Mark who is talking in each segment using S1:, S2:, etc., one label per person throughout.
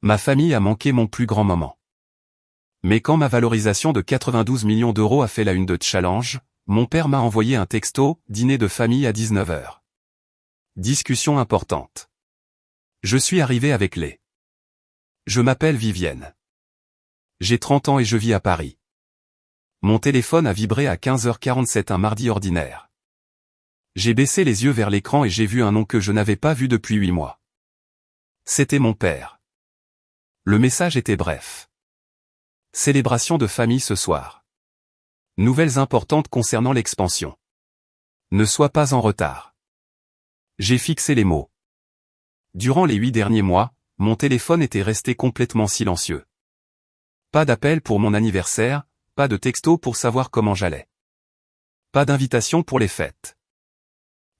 S1: Ma famille a manqué mon plus grand moment. Mais quand ma valorisation de 92 millions d'euros a fait la une de Challenge, mon père m'a envoyé un texto, dîner de famille à 19 h. Discussion importante. Je suis arrivé avec les. Je m'appelle Vivienne. J'ai 30 ans et je vis à Paris. Mon téléphone a vibré à 15h47 un mardi ordinaire. J'ai baissé les yeux vers l'écran et j'ai vu un nom que je n'avais pas vu depuis 8 mois. C'était mon père. Le message était bref. Célébration de famille ce soir. Nouvelles importantes concernant l'expansion. Ne sois pas en retard. J'ai fixé les mots. Durant les 8 derniers mois, mon téléphone était resté complètement silencieux. Pas d'appel pour mon anniversaire, pas de texto pour savoir comment j'allais. Pas d'invitation pour les fêtes.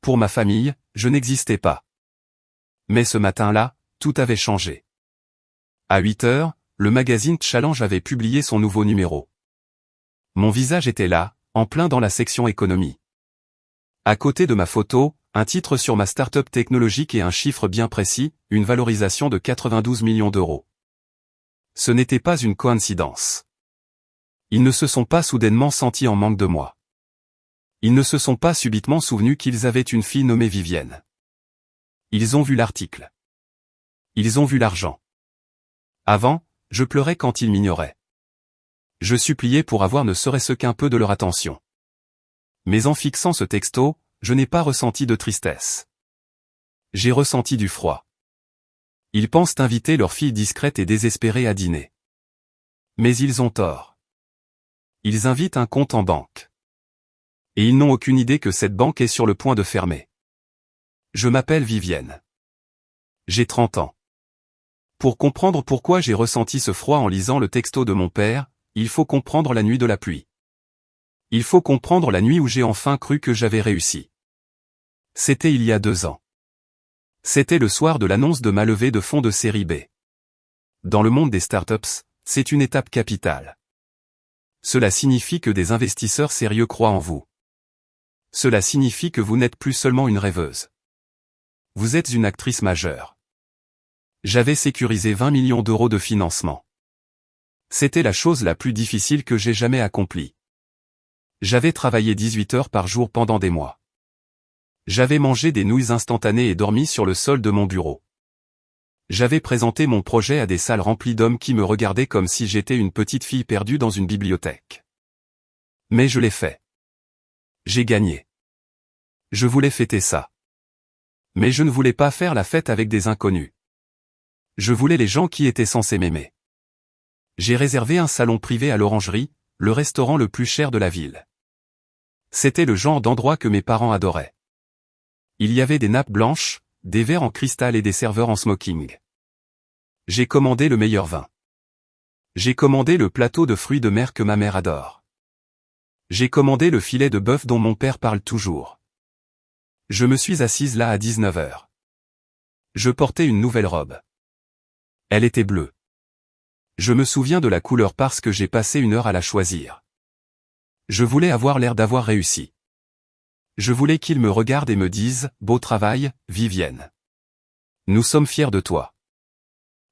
S1: Pour ma famille, je n'existais pas. Mais ce matin-là, tout avait changé. À 8 h, le magazine Challenge avait publié son nouveau numéro. Mon visage était là, en plein dans la section économie. À côté de ma photo, un titre sur ma start-up technologique et un chiffre bien précis, une valorisation de 92 millions d'euros. Ce n'était pas une coïncidence. Ils ne se sont pas soudainement sentis en manque de moi. Ils ne se sont pas subitement souvenus qu'ils avaient une fille nommée Vivienne. Ils ont vu l'article. Ils ont vu l'argent. Avant, je pleurais quand ils m'ignoraient. Je suppliais pour avoir ne serait-ce qu'un peu de leur attention. Mais en fixant ce texto, je n'ai pas ressenti de tristesse. J'ai ressenti du froid. Ils pensent inviter leur fille discrète et désespérée à dîner. Mais ils ont tort. Ils invitent un compte en banque. Et ils n'ont aucune idée que cette banque est sur le point de fermer. Je m'appelle Vivienne. J'ai 30 ans. Pour comprendre pourquoi j'ai ressenti ce froid en lisant le texto de mon père, il faut comprendre la nuit de la pluie. Il faut comprendre la nuit où j'ai enfin cru que j'avais réussi. C'était il y a 2 ans. C'était le soir de l'annonce de ma levée de fonds de série B. Dans le monde des startups, c'est une étape capitale. Cela signifie que des investisseurs sérieux croient en vous. Cela signifie que vous n'êtes plus seulement une rêveuse. Vous êtes une actrice majeure. J'avais sécurisé 20 millions d'euros de financement. C'était la chose la plus difficile que j'ai jamais accomplie. J'avais travaillé 18 heures par jour pendant des mois. J'avais mangé des nouilles instantanées et dormi sur le sol de mon bureau. J'avais présenté mon projet à des salles remplies d'hommes qui me regardaient comme si j'étais une petite fille perdue dans une bibliothèque. Mais je l'ai fait. J'ai gagné. Je voulais fêter ça. Mais je ne voulais pas faire la fête avec des inconnus. Je voulais les gens qui étaient censés m'aimer. J'ai réservé un salon privé à l'Orangerie, le restaurant le plus cher de la ville. C'était le genre d'endroit que mes parents adoraient. Il y avait des nappes blanches, des verres en cristal et des serveurs en smoking. J'ai commandé le meilleur vin. J'ai commandé le plateau de fruits de mer que ma mère adore. J'ai commandé le filet de bœuf dont mon père parle toujours. Je me suis assise là à 19 h. Je portais une nouvelle robe. Elle était bleue. Je me souviens de la couleur parce que j'ai passé 1 heure à la choisir. Je voulais avoir l'air d'avoir réussi. Je voulais qu'ils me regardent et me disent « Beau travail, Vivienne. Nous sommes fiers de toi. »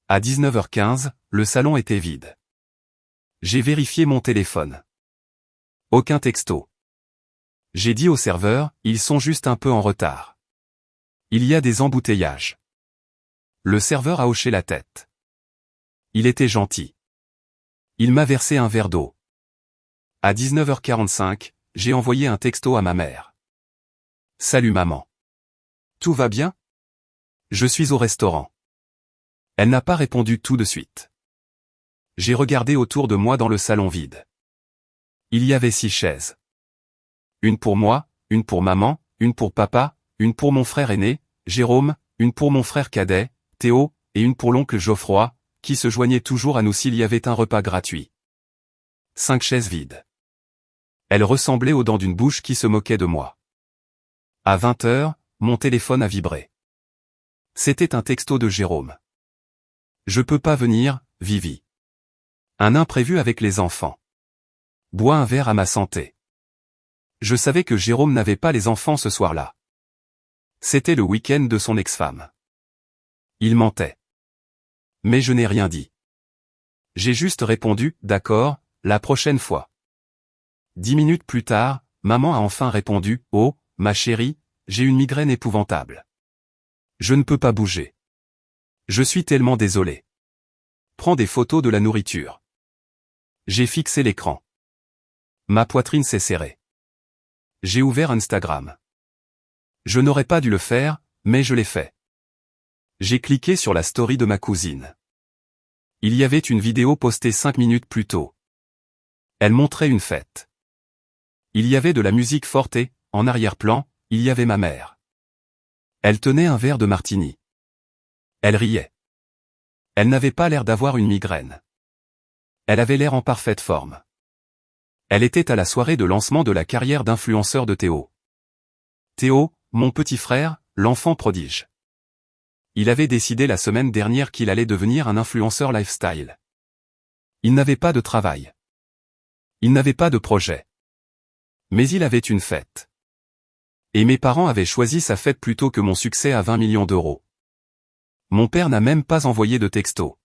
S1: À 19h15, le salon était vide. J'ai vérifié mon téléphone. Aucun texto. J'ai dit au serveur, ils sont juste un peu en retard. Il y a des embouteillages. Le serveur a hoché la tête. Il était gentil. Il m'a versé un verre d'eau. À 19h45, j'ai envoyé un texto à ma mère. Salut maman. Tout va bien? Je suis au restaurant. Elle n'a pas répondu tout de suite. J'ai regardé autour de moi dans le salon vide. Il y avait 6 chaises. Une pour moi, une pour maman, une pour papa, une pour mon frère aîné, Jérôme, une pour mon frère cadet, Théo, et une pour l'oncle Geoffroy, qui se joignait toujours à nous s'il y avait un repas gratuit. 5 chaises vides. Elles ressemblaient aux dents d'une bouche qui se moquait de moi. À 20 h, mon téléphone a vibré. C'était un texto de Jérôme. Je peux pas venir, Vivi. Un imprévu avec les enfants. Bois un verre à ma santé. Je savais que Jérôme n'avait pas les enfants ce soir-là. C'était le week-end de son ex-femme. Il mentait. Mais je n'ai rien dit. J'ai juste répondu, d'accord, la prochaine fois. 10 minutes plus tard, maman a enfin répondu, oh, ma chérie, j'ai une migraine épouvantable. Je ne peux pas bouger. Je suis tellement désolé. Prends des photos de la nourriture. J'ai fixé l'écran. Ma poitrine s'est serrée. J'ai ouvert Instagram. Je n'aurais pas dû le faire, mais je l'ai fait. J'ai cliqué sur la story de ma cousine. Il y avait une vidéo postée 5 minutes plus tôt. Elle montrait une fête. Il y avait de la musique forte et, en arrière-plan, il y avait ma mère. Elle tenait un verre de martini. Elle riait. Elle n'avait pas l'air d'avoir une migraine. Elle avait l'air en parfaite forme. Elle était à la soirée de lancement de la carrière d'influenceur de Théo. Théo, mon petit frère, l'enfant prodige. Il avait décidé la semaine dernière qu'il allait devenir un influenceur lifestyle. Il n'avait pas de travail. Il n'avait pas de projet. Mais il avait une fête. Et mes parents avaient choisi sa fête plutôt que mon succès à 20 millions d'euros. Mon père n'a même pas envoyé de texto.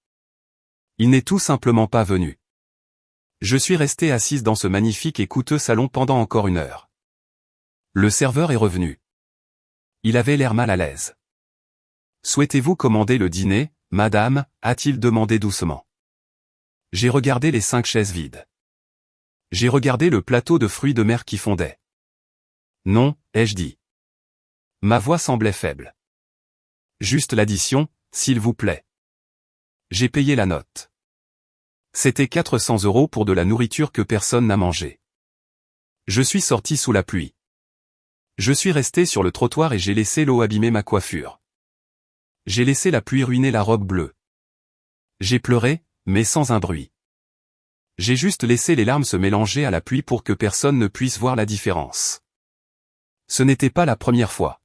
S1: Il n'est tout simplement pas venu. Je suis resté assise dans ce magnifique et coûteux salon pendant encore 1 heure. Le serveur est revenu. Il avait l'air mal à l'aise. Souhaitez-vous commander le dîner, madame, a-t-il demandé doucement. J'ai regardé les 5 chaises vides. J'ai regardé le plateau de fruits de mer qui fondait. Non, ai-je dit. Ma voix semblait faible. Juste l'addition, s'il vous plaît. J'ai payé la note. C'était 400 € pour de la nourriture que personne n'a mangé. Je suis sorti sous la pluie. Je suis resté sur le trottoir et j'ai laissé l'eau abîmer ma coiffure. J'ai laissé la pluie ruiner la robe bleue. J'ai pleuré, mais sans un bruit. J'ai juste laissé les larmes se mélanger à la pluie pour que personne ne puisse voir la différence. Ce n'était pas la première fois.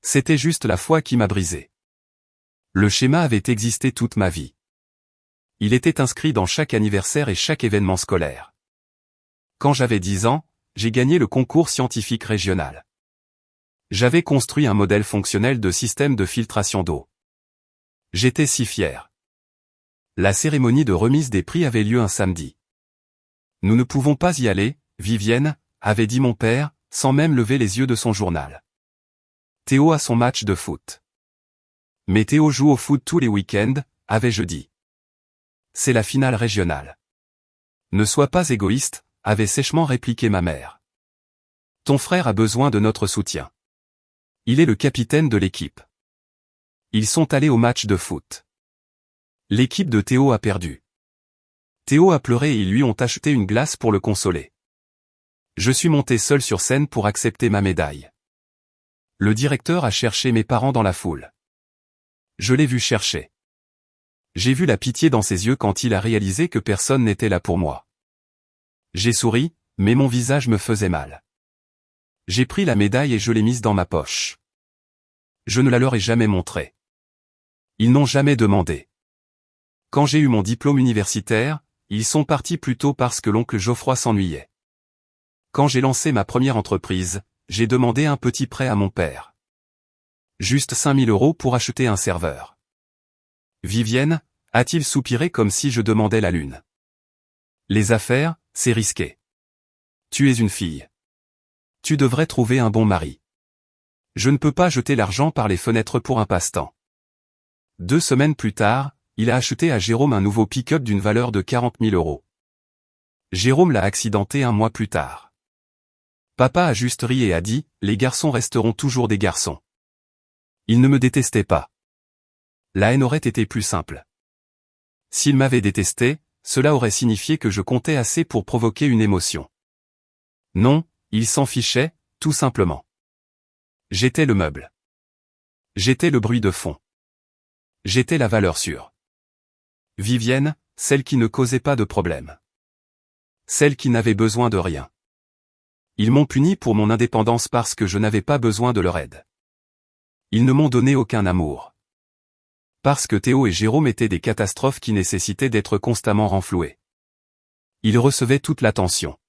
S1: C'était juste la fois qui m'a brisé. Le schéma avait existé toute ma vie. Il était inscrit dans chaque anniversaire et chaque événement scolaire. Quand j'avais 10 ans, j'ai gagné le concours scientifique régional. J'avais construit un modèle fonctionnel de système de filtration d'eau. J'étais si fier. La cérémonie de remise des prix avait lieu un samedi. Nous ne pouvons pas y aller, Vivienne, avait dit mon père, sans même lever les yeux de son journal. Théo a son match de foot. Mais Théo joue au foot tous les week-ends, avais-je dit. C'est la finale régionale. Ne sois pas égoïste, avait sèchement répliqué ma mère. Ton frère a besoin de notre soutien. Il est le capitaine de l'équipe. Ils sont allés au match de foot. L'équipe de Théo a perdu. Théo a pleuré et ils lui ont acheté une glace pour le consoler. Je suis monté seul sur scène pour accepter ma médaille. Le directeur a cherché mes parents dans la foule. Je l'ai vu chercher. J'ai vu la pitié dans ses yeux quand il a réalisé que personne n'était là pour moi. J'ai souri, mais mon visage me faisait mal. J'ai pris la médaille et je l'ai mise dans ma poche. Je ne la leur ai jamais montrée. Ils n'ont jamais demandé. Quand j'ai eu mon diplôme universitaire, ils sont partis plus tôt parce que l'oncle Geoffroy s'ennuyait. Quand j'ai lancé ma première entreprise, j'ai demandé un petit prêt à mon père. Juste 5 000 € pour acheter un serveur. Vivienne, a-t-il soupiré comme si je demandais la lune. Les affaires, c'est risqué. Tu es une fille. Tu devrais trouver un bon mari. Je ne peux pas jeter l'argent par les fenêtres pour un passe-temps. 2 semaines plus tard, il a acheté à Jérôme un nouveau pick-up d'une valeur de 40 000 €. Jérôme l'a accidenté 1 mois plus tard. Papa a juste ri et a dit, les garçons resteront toujours des garçons. Il ne me détestait pas. La haine aurait été plus simple. S'il m'avait détesté, cela aurait signifié que je comptais assez pour provoquer une émotion. Non, il s'en fichait, tout simplement. J'étais le meuble. J'étais le bruit de fond. J'étais la valeur sûre. Vivienne, celle qui ne causait pas de problème. Celle qui n'avait besoin de rien. Ils m'ont puni pour mon indépendance parce que je n'avais pas besoin de leur aide. Ils ne m'ont donné aucun amour. Parce que Théo et Jérôme étaient des catastrophes qui nécessitaient d'être constamment renfloués. Ils recevaient toute l'attention.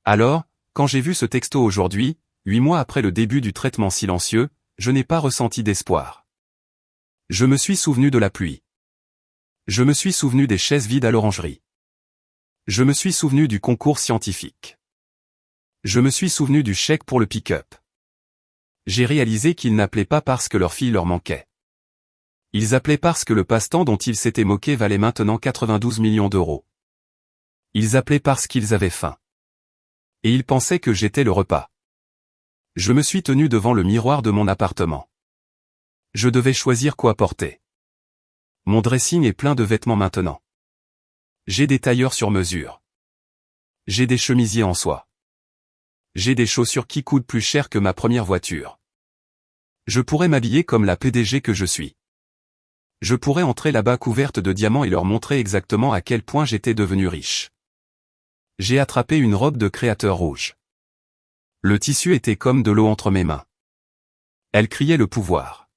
S1: Alors, quand j'ai vu ce texto aujourd'hui, 8 mois après le début du traitement silencieux, je n'ai pas ressenti d'espoir. Je me suis souvenu de la pluie. Je me suis souvenu des chaises vides à l'orangerie. Je me suis souvenu du concours scientifique. Je me suis souvenu du chèque pour le pick-up. J'ai réalisé qu'ils n'appelaient pas parce que leur fille leur manquait. Ils appelaient parce que le passe-temps dont ils s'étaient moqués valait maintenant 92 millions d'euros. Ils appelaient parce qu'ils avaient faim. Et ils pensaient que j'étais le repas. Je me suis tenu devant le miroir de mon appartement. Je devais choisir quoi porter. Mon dressing est plein de vêtements maintenant. J'ai des tailleurs sur mesure. J'ai des chemisiers en soie. J'ai des chaussures qui coûtent plus cher que ma première voiture. Je pourrais m'habiller comme la PDG que je suis. Je pourrais entrer là-bas couverte de diamants et leur montrer exactement à quel point j'étais devenu riche. J'ai attrapé une robe de créateur rouge. Le tissu était comme de l'eau entre mes mains. Elle criait le pouvoir.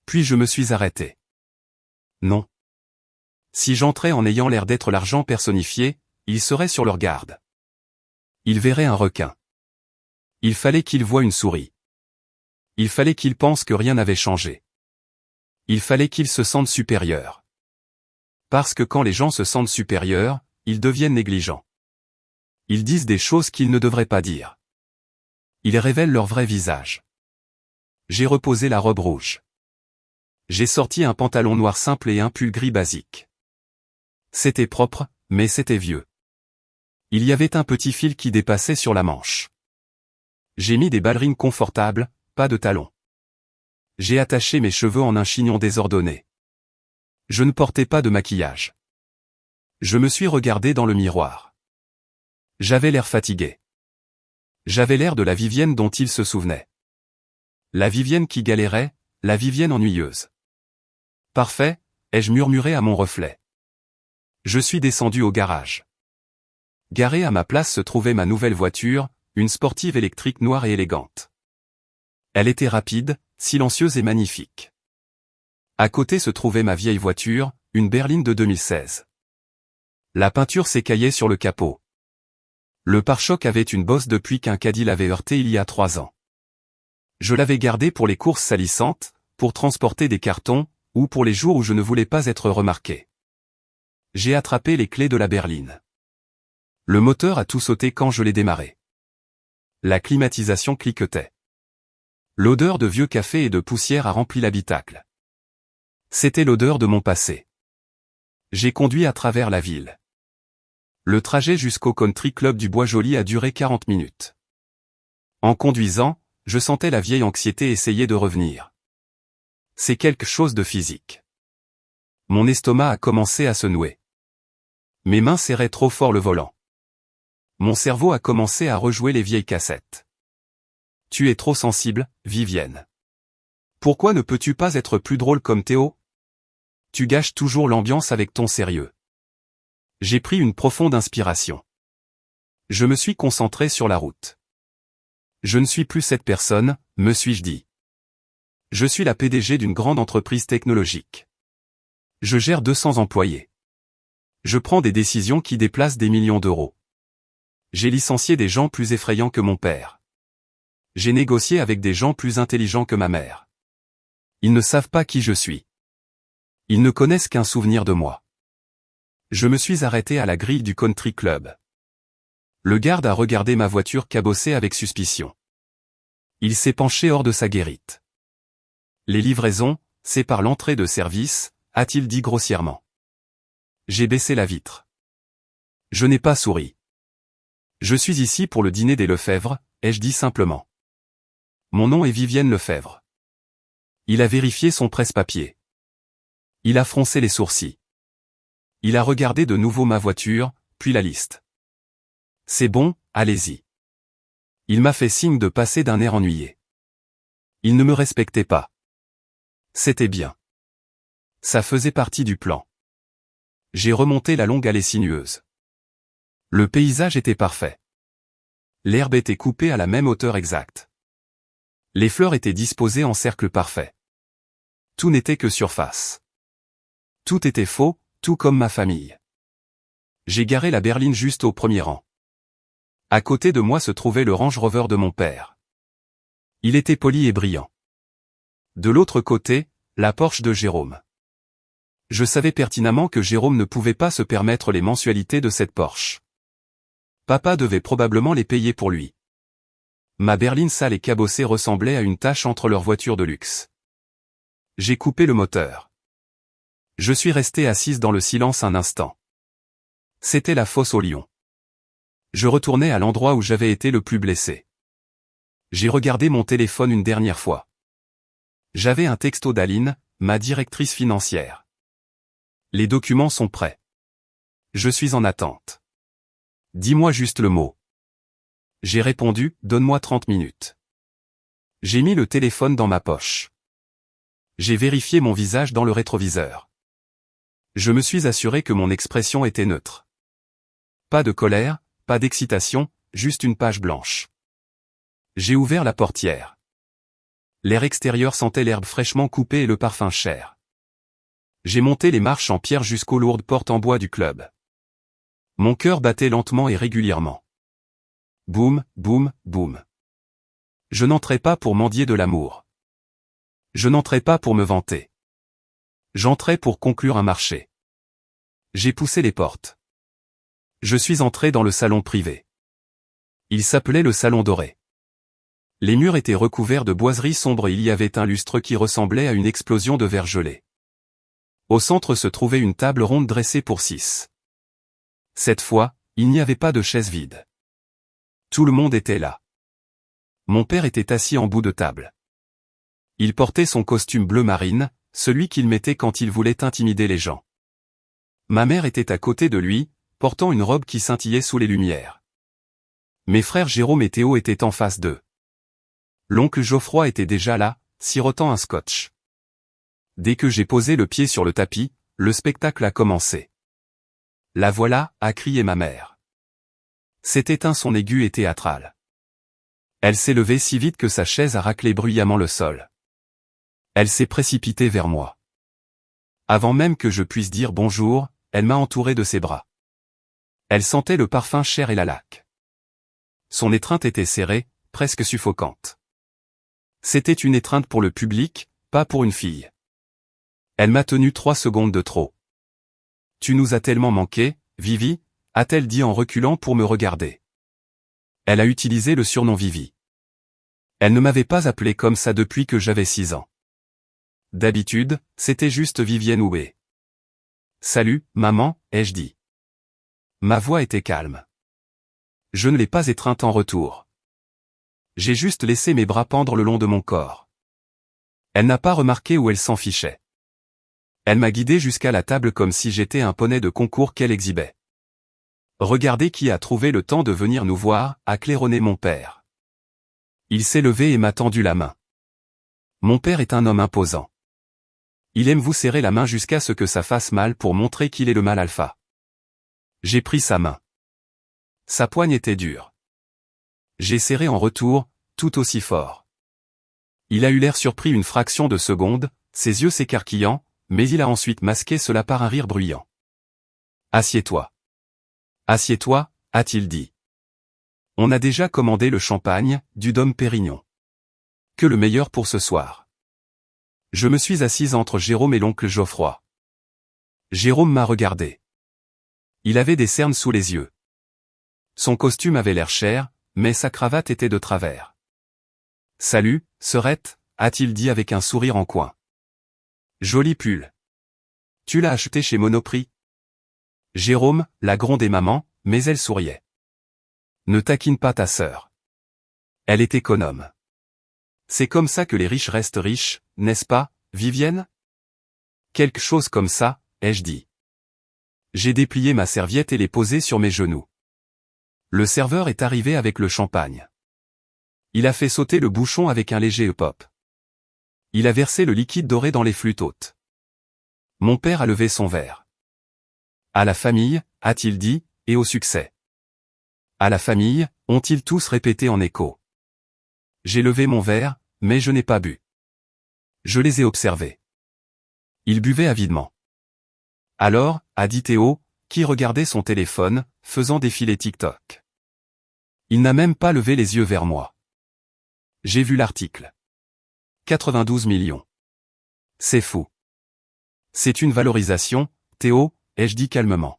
S1: Puis je me suis arrêté. Non. Si j'entrais en ayant l'air d'être l'argent personnifié, ils seraient sur leur garde. Ils verraient un requin. Il fallait qu'ils voient une souris. Il fallait qu'ils pensent que rien n'avait changé. Il fallait qu'ils se sentent supérieurs. Parce que quand les gens se sentent supérieurs, ils deviennent négligents. Ils disent des choses qu'ils ne devraient pas dire. Ils révèlent leur vrai visage. J'ai reposé la robe rouge. J'ai sorti un pantalon noir simple et un pull gris basique. C'était propre, mais c'était vieux. Il y avait un petit fil qui dépassait sur la manche. J'ai mis des ballerines confortables, pas de talons. J'ai attaché mes cheveux en un chignon désordonné. Je ne portais pas de maquillage. Je me suis regardé dans le miroir. J'avais l'air fatigué. J'avais l'air de la Vivienne dont il se souvenait. La Vivienne qui galérait, la Vivienne ennuyeuse. Parfait, ai-je murmuré à mon reflet. Je suis descendu au garage. Garée à ma place se trouvait ma nouvelle voiture, une sportive électrique noire et élégante. Elle était rapide, silencieuse et magnifique. À côté se trouvait ma vieille voiture, une berline de 2016. La peinture s'écaillait sur le capot. Le pare-choc avait une bosse depuis qu'un caddie l'avait heurté il y a 3 ans. Je l'avais gardé pour les courses salissantes, pour transporter des cartons, ou pour les jours où je ne voulais pas être remarqué. J'ai attrapé les clés de la berline. Le moteur a tout sauté quand je l'ai démarré. La climatisation cliquetait. L'odeur de vieux café et de poussière a rempli l'habitacle. C'était l'odeur de mon passé. J'ai conduit à travers la ville. Le trajet jusqu'au country club du Bois-Joli a duré 40 minutes. En conduisant, je sentais la vieille anxiété essayer de revenir. C'est quelque chose de physique. Mon estomac a commencé à se nouer. Mes mains serraient trop fort le volant. Mon cerveau a commencé à rejouer les vieilles cassettes. Tu es trop sensible, Vivienne. Pourquoi ne peux-tu pas être plus drôle comme Théo? Tu gâches toujours l'ambiance avec ton sérieux. J'ai pris une profonde inspiration. Je me suis concentré sur la route. Je ne suis plus cette personne, me suis-je dit. Je suis la PDG d'une grande entreprise technologique. Je gère 200 employés. Je prends des décisions qui déplacent des millions d'euros. J'ai licencié des gens plus effrayants que mon père. J'ai négocié avec des gens plus intelligents que ma mère. Ils ne savent pas qui je suis. Ils ne connaissent qu'un souvenir de moi. Je me suis arrêté à la grille du country club. Le garde a regardé ma voiture cabossée avec suspicion. Il s'est penché hors de sa guérite. Les livraisons, c'est par l'entrée de service, a-t-il dit grossièrement. J'ai baissé la vitre. Je n'ai pas souri. Je suis ici pour le dîner des Lefebvre, ai-je dit simplement. Mon nom est Vivienne Lefebvre. Il a vérifié son presse-papier. Il a froncé les sourcils. Il a regardé de nouveau ma voiture, puis la liste. C'est bon, allez-y. Il m'a fait signe de passer d'un air ennuyé. Il ne me respectait pas. C'était bien. Ça faisait partie du plan. J'ai remonté la longue allée sinueuse. Le paysage était parfait. L'herbe était coupée à la même hauteur exacte. Les fleurs étaient disposées en cercle parfait. Tout n'était que surface. Tout était faux, tout comme ma famille. J'ai garé la berline juste au premier rang. À côté de moi se trouvait le Range Rover de mon père. Il était poli et brillant. De l'autre côté, la Porsche de Jérôme. Je savais pertinemment que Jérôme ne pouvait pas se permettre les mensualités de cette Porsche. Papa devait probablement les payer pour lui. Ma berline sale et cabossée ressemblait à une tache entre leurs voitures de luxe. J'ai coupé le moteur. Je suis resté assise dans le silence un instant. C'était la fosse aux lions. Je retournais à l'endroit où j'avais été le plus blessé. J'ai regardé mon téléphone une dernière fois. J'avais un texto d'Aline, ma directrice financière. Les documents sont prêts. Je suis en attente. Dis-moi juste le mot. J'ai répondu, donne-moi 30 minutes. J'ai mis le téléphone dans ma poche. J'ai vérifié mon visage dans le rétroviseur. Je me suis assuré que mon expression était neutre. Pas de colère, pas d'excitation, juste une page blanche. J'ai ouvert la portière. L'air extérieur sentait l'herbe fraîchement coupée et le parfum cher. J'ai monté les marches en pierre jusqu'aux lourdes portes en bois du club. Mon cœur battait lentement et régulièrement. Boum, boum, boum. Je n'entrais pas pour mendier de l'amour. Je n'entrais pas pour me vanter. J'entrais pour conclure un marché. J'ai poussé les portes. Je suis entré dans le salon privé. Il s'appelait le salon doré. Les murs étaient recouverts de boiseries sombres et il y avait un lustre qui ressemblait à une explosion de verre gelé. Au centre se trouvait une table ronde dressée pour 6. Cette fois, il n'y avait pas de chaise vide. Tout le monde était là. Mon père était assis en bout de table. Il portait son costume bleu marine, celui qu'il mettait quand il voulait intimider les gens. Ma mère était à côté de lui, portant une robe qui scintillait sous les lumières. Mes frères Jérôme et Théo étaient en face d'eux. L'oncle Geoffroy était déjà là, sirotant un scotch. Dès que j'ai posé le pied sur le tapis, le spectacle a commencé. La voilà, a crié ma mère. C'était un son aigu et théâtral. Elle s'est levée si vite que sa chaise a raclé bruyamment le sol. Elle s'est précipitée vers moi. Avant même que je puisse dire bonjour, elle m'a entouré de ses bras. Elle sentait le parfum cher et la laque. Son étreinte était serrée, presque suffocante. C'était une étreinte pour le public, pas pour une fille. Elle m'a tenu 3 secondes de trop. « Tu nous as tellement manqué, Vivi », a-t-elle dit en reculant pour me regarder. Elle a utilisé le surnom Vivi. Elle ne m'avait pas appelé comme ça depuis que j'avais 6 ans. D'habitude, c'était juste Vivienne Houet. « Salut, maman », ai-je dit. Ma voix était calme. Je ne l'ai pas étreinte en retour. J'ai juste laissé mes bras pendre le long de mon corps. Elle n'a pas remarqué où elle s'en fichait. Elle m'a guidé jusqu'à la table comme si j'étais un poney de concours qu'elle exhibait. Regardez qui a trouvé le temps de venir nous voir, a claironné mon père. Il s'est levé et m'a tendu la main. Mon père est un homme imposant. Il aime vous serrer la main jusqu'à ce que ça fasse mal pour montrer qu'il est le mâle alpha. J'ai pris sa main. Sa poigne était dure. J'ai serré en retour, tout aussi fort. Il a eu l'air surpris une fraction de seconde, ses yeux s'écarquillant, mais il a ensuite masqué cela par un rire bruyant. « Assieds-toi. »« Assieds-toi », a-t-il dit. On a déjà commandé le champagne, du Dom Pérignon. Que le meilleur pour ce soir. Je me suis assise entre Jérôme et l'oncle Geoffroy. Jérôme m'a regardé. Il avait des cernes sous les yeux. Son costume avait l'air cher, mais sa cravate était de travers. « Salut, sœurette », a-t-il dit avec un sourire en coin. « Joli pull. Tu l'as acheté chez Monoprix ?» Jérôme la grondait maman, mais elle souriait. « Ne taquine pas ta sœur. Elle est économe. C'est comme ça que les riches restent riches, n'est-ce pas, Vivienne ?» Quelque chose comme ça, ai-je dit. J'ai déplié ma serviette et l'ai posée sur mes genoux. Le serveur est arrivé avec le champagne. Il a fait sauter le bouchon avec un léger pop. Il a versé le liquide doré dans les flûtes hautes. Mon père a levé son verre. « À la famille », a-t-il dit, et au succès. « À la famille », ont-ils tous répété en écho. J'ai levé mon verre, mais je n'ai pas bu. Je les ai observés. Ils buvaient avidement. Alors, a dit Théo, qui regardait son téléphone, faisant défiler TikTok. Il n'a même pas levé les yeux vers moi. J'ai vu l'article. 92 millions. C'est fou. C'est une valorisation, Théo, ai-je dit calmement.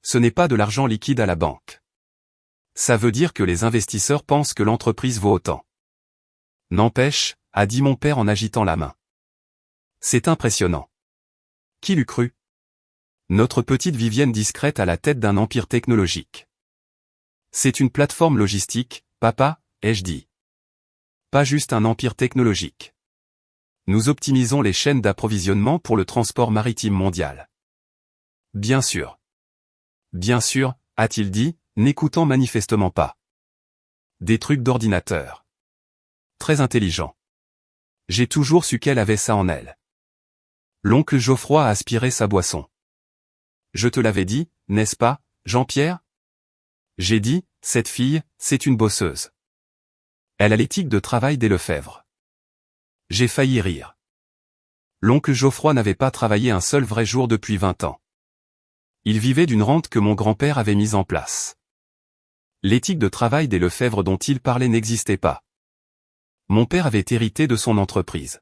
S1: Ce n'est pas de l'argent liquide à la banque. Ça veut dire que les investisseurs pensent que l'entreprise vaut autant. N'empêche, a dit mon père en agitant la main. C'est impressionnant. Qui l'eût cru? Notre petite Vivienne discrète à la tête d'un empire technologique. C'est une plateforme logistique, papa, ai-je dit. Pas juste un empire technologique. Nous optimisons les chaînes d'approvisionnement pour le transport maritime mondial. Bien sûr. Bien sûr, a-t-il dit, n'écoutant manifestement pas. Des trucs d'ordinateur. Très intelligent. J'ai toujours su qu'elle avait ça en elle. L'oncle Geoffroy a aspiré sa boisson. Je te l'avais dit, n'est-ce pas, Jean-Pierre? J'ai dit, cette fille, c'est une bosseuse. Elle a l'éthique de travail des Lefebvre. J'ai failli rire. L'oncle Geoffroy n'avait pas travaillé un seul vrai jour depuis 20 ans. Il vivait d'une rente que mon grand-père avait mise en place. L'éthique de travail des Lefebvre dont il parlait n'existait pas. Mon père avait hérité de son entreprise.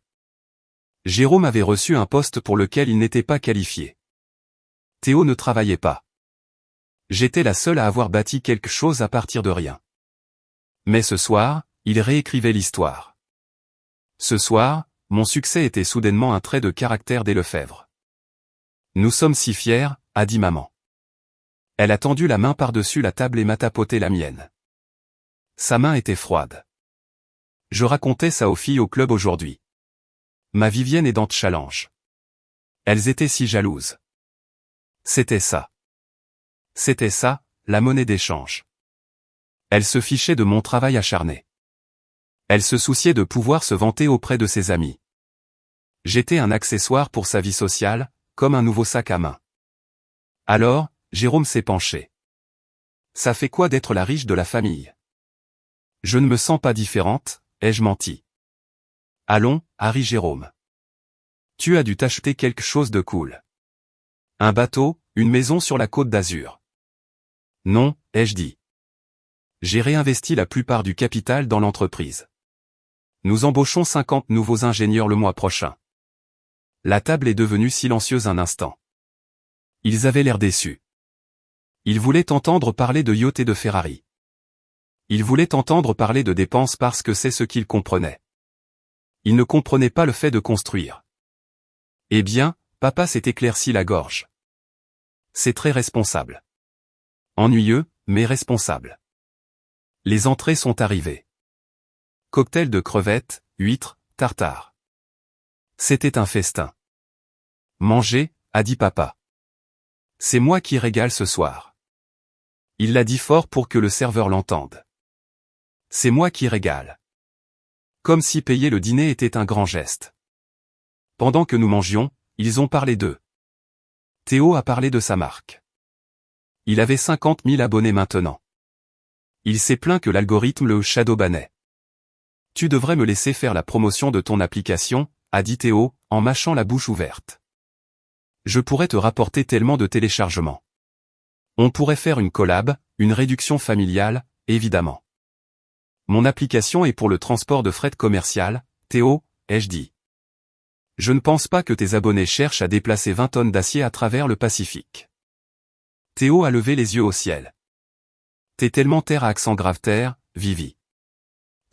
S1: Jérôme avait reçu un poste pour lequel il n'était pas qualifié. Théo ne travaillait pas. J'étais la seule à avoir bâti quelque chose à partir de rien. Mais ce soir, il réécrivait l'histoire. Ce soir, mon succès était soudainement un trait de caractère des Lefebvre. Nous sommes si fiers, a dit maman. Elle a tendu la main par-dessus la table et m'a tapoté la mienne. Sa main était froide. Je racontais ça aux filles au club aujourd'hui. Ma Vivienne et Dante Challenge. Elles étaient si jalouses. C'était ça. C'était ça, la monnaie d'échange. Elles se fichaient de mon travail acharné. Elles se souciaient de pouvoir se vanter auprès de ses amis. J'étais un accessoire pour sa vie sociale, comme un nouveau sac à main. Alors, Jérôme s'est penché. Ça fait quoi d'être la riche de la famille? Je ne me sens pas différente, ai-je menti? Allons, Harry Jérôme. Tu as dû t'acheter quelque chose de cool. Un bateau, une maison sur la côte d'Azur. Non, ai-je dit. J'ai réinvesti la plupart du capital dans l'entreprise. Nous embauchons 50 nouveaux ingénieurs le mois prochain. La table est devenue silencieuse un instant. Ils avaient l'air déçus. Ils voulaient entendre parler de yacht et de Ferrari. Ils voulaient entendre parler de dépenses parce que c'est ce qu'ils comprenaient. Ils ne comprenaient pas le fait de construire. Eh bien, papa s'est éclairci la gorge. C'est très responsable. Ennuyeux, mais responsable. Les entrées sont arrivées. Cocktail de crevettes, huîtres, tartare. C'était un festin. Mangez, a dit papa. C'est moi qui régale ce soir. Il l'a dit fort pour que le serveur l'entende. C'est moi qui régale. Comme si payer le dîner était un grand geste. Pendant que nous mangions, ils ont parlé d'eux. Théo a parlé de sa marque. Il avait 50 000 abonnés maintenant. Il s'est plaint que l'algorithme le shadowbannait. Tu devrais me laisser faire la promotion de ton application, a dit Théo, en mâchant la bouche ouverte. Je pourrais te rapporter tellement de téléchargements. On pourrait faire une collab, une réduction familiale, évidemment. Mon application est pour le transport de fret commercial, Théo, ai-je dit. Je ne pense pas que tes abonnés cherchent à déplacer 20 tonnes d'acier à travers le Pacifique. Théo a levé les yeux au ciel. T'es tellement terre à accent grave terre, Vivi.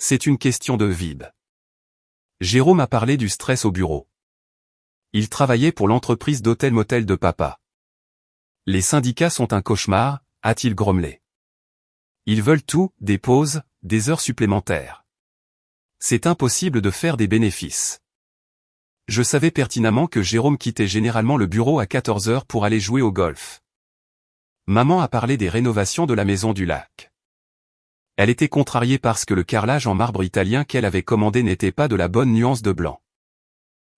S1: C'est une question de vib. Jérôme a parlé du stress au bureau. Il travaillait pour l'entreprise d'hôtel-motel de papa. Les syndicats sont un cauchemar, a-t-il grommelé. Ils veulent tout, des pauses, des heures supplémentaires. C'est impossible de faire des bénéfices. Je savais pertinemment que Jérôme quittait généralement le bureau à 14 heures pour aller jouer au golf. Maman a parlé des rénovations de la maison du lac. Elle était contrariée parce que le carrelage en marbre italien qu'elle avait commandé n'était pas de la bonne nuance de blanc.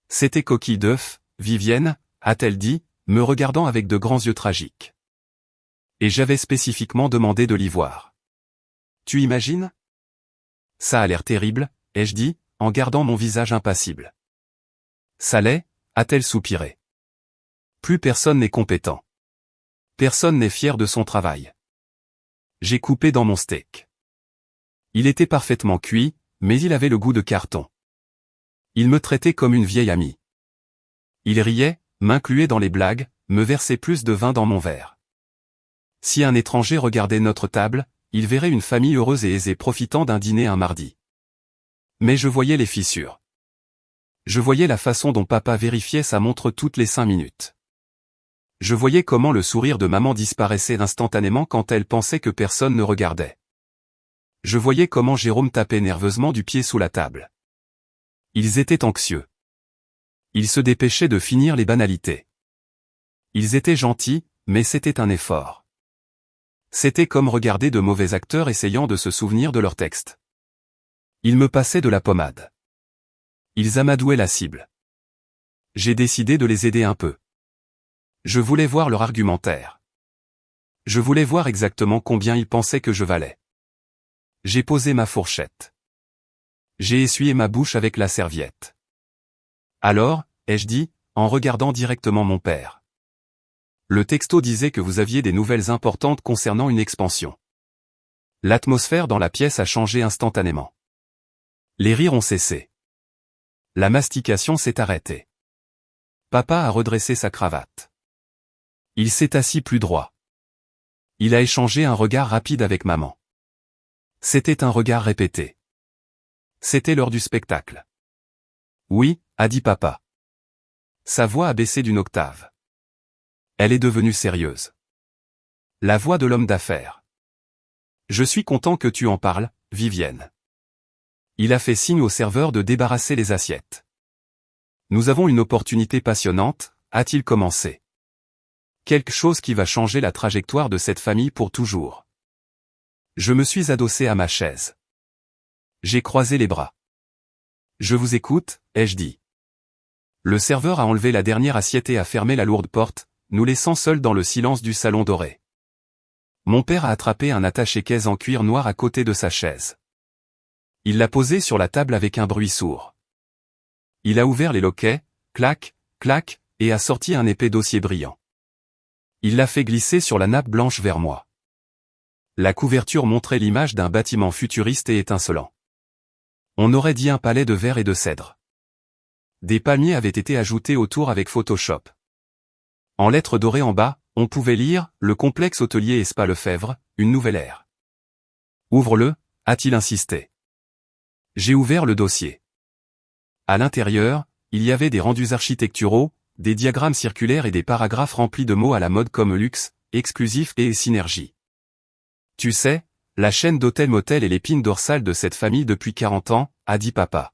S1: C'était coquille d'œuf, Vivienne, a-t-elle dit, me regardant avec de grands yeux tragiques. Et j'avais spécifiquement demandé de l'ivoire. Tu imagines? Ça a l'air terrible, ai-je dit, en gardant mon visage impassible. Ça l'est, a-t-elle soupiré. Plus personne n'est compétent. Personne n'est fier de son travail. J'ai coupé dans mon steak. Il était parfaitement cuit, mais il avait le goût de carton. Il me traitait comme une vieille amie. Il riait, m'incluait dans les blagues, me versait plus de vin dans mon verre. Si un étranger regardait notre table, il verrait une famille heureuse et aisée profitant d'un dîner un mardi. Mais je voyais les fissures. Je voyais la façon dont papa vérifiait sa montre toutes les 5 minutes. Je voyais comment le sourire de maman disparaissait instantanément quand elle pensait que personne ne regardait. Je voyais comment Jérôme tapait nerveusement du pied sous la table. Ils étaient anxieux. Ils se dépêchaient de finir les banalités. Ils étaient gentils, mais c'était un effort. C'était comme regarder de mauvais acteurs essayant de se souvenir de leur texte. Ils me passaient de la pommade. Ils amadouaient la cible. J'ai décidé de les aider un peu. Je voulais voir leur argumentaire. Je voulais voir exactement combien ils pensaient que je valais. J'ai posé ma fourchette. J'ai essuyé ma bouche avec la serviette. Alors, ai-je dit, en regardant directement mon père. Le texto disait que vous aviez des nouvelles importantes concernant une expansion. L'atmosphère dans la pièce a changé instantanément. Les rires ont cessé. La mastication s'est arrêtée. Papa a redressé sa cravate. Il s'est assis plus droit. Il a échangé un regard rapide avec maman. C'était un regard répété. C'était l'heure du spectacle. Oui, a dit papa. Sa voix a baissé d'une octave. Elle est devenue sérieuse. La voix de l'homme d'affaires. Je suis content que tu en parles, Vivienne. Il a fait signe au serveur de débarrasser les assiettes. Nous avons une opportunité passionnante, a-t-il commencé. Quelque chose qui va changer la trajectoire de cette famille pour toujours. Je me suis adossé à ma chaise. J'ai croisé les bras. Je vous écoute, ai-je dit. Le serveur a enlevé la dernière assiette et a fermé la lourde porte, nous laissant seuls dans le silence du salon doré. Mon père a attrapé un attaché-caisse en cuir noir à côté de sa chaise. Il l'a posé sur la table avec un bruit sourd. Il a ouvert les loquets, clac, clac, et a sorti un épais dossier brillant. Il l'a fait glisser sur la nappe blanche vers moi. La couverture montrait l'image d'un bâtiment futuriste et étincelant. On aurait dit un palais de verre et de cèdre. Des palmiers avaient été ajoutés autour avec Photoshop. En lettres dorées en bas, on pouvait lire « Le complexe hôtelier et spa Lefebvre, une nouvelle ère ». « Ouvre-le » a-t-il insisté. J'ai ouvert le dossier. À l'intérieur, il y avait des rendus architecturaux, des diagrammes circulaires et des paragraphes remplis de mots à la mode comme luxe, exclusif et synergie. Tu sais, la chaîne d'hôtel-motel est l'épine dorsale de cette famille depuis 40 ans, a dit papa.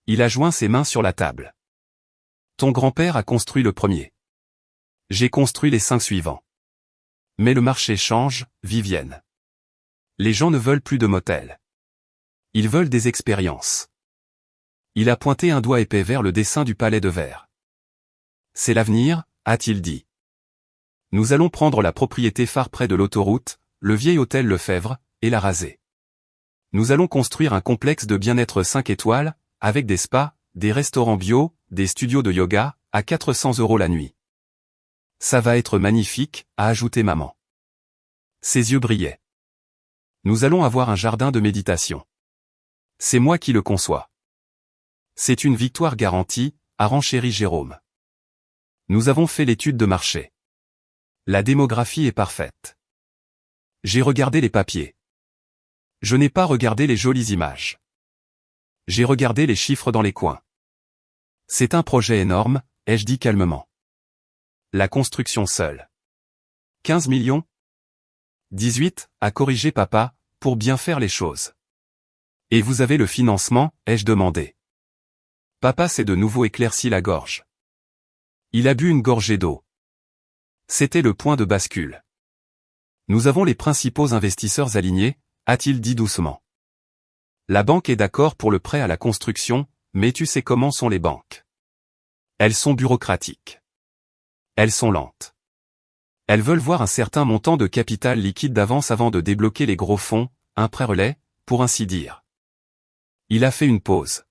S1: Il a joint ses mains sur la table. Ton grand-père a construit le premier. J'ai construit les 5 suivants. Mais le marché change, Vivienne. Les gens ne veulent plus de motels. Ils veulent des expériences. Il a pointé un doigt épais vers le dessin du palais de verre. C'est l'avenir, a-t-il dit. Nous allons prendre la propriété phare près de l'autoroute, le vieil hôtel Lefebvre, et la raser. Nous allons construire un complexe de bien-être 5 étoiles, avec des spas, des restaurants bio, des studios de yoga, à 400 € la nuit. Ça va être magnifique, a ajouté maman. Ses yeux brillaient. Nous allons avoir un jardin de méditation. C'est moi qui le conçois. C'est une victoire garantie, a renchéri Jérôme. Nous avons fait l'étude de marché. La démographie est parfaite. J'ai regardé les papiers. Je n'ai pas regardé les jolies images. J'ai regardé les chiffres dans les coins. C'est un projet énorme, ai-je dit calmement. La construction seule. 15 millions 18, a corrigé papa, pour bien faire les choses. Et vous avez le financement, ai-je demandé. Papa s'est de nouveau éclairci la gorge. Il a bu une gorgée d'eau. C'était le point de bascule. Nous avons les principaux investisseurs alignés, a-t-il dit doucement. La banque est d'accord pour le prêt à la construction, mais tu sais comment sont les banques. Elles sont bureaucratiques. Elles sont lentes. Elles veulent voir un certain montant de capital liquide d'avance avant de débloquer les gros fonds, un prêt relais, pour ainsi dire. Il a fait une pause.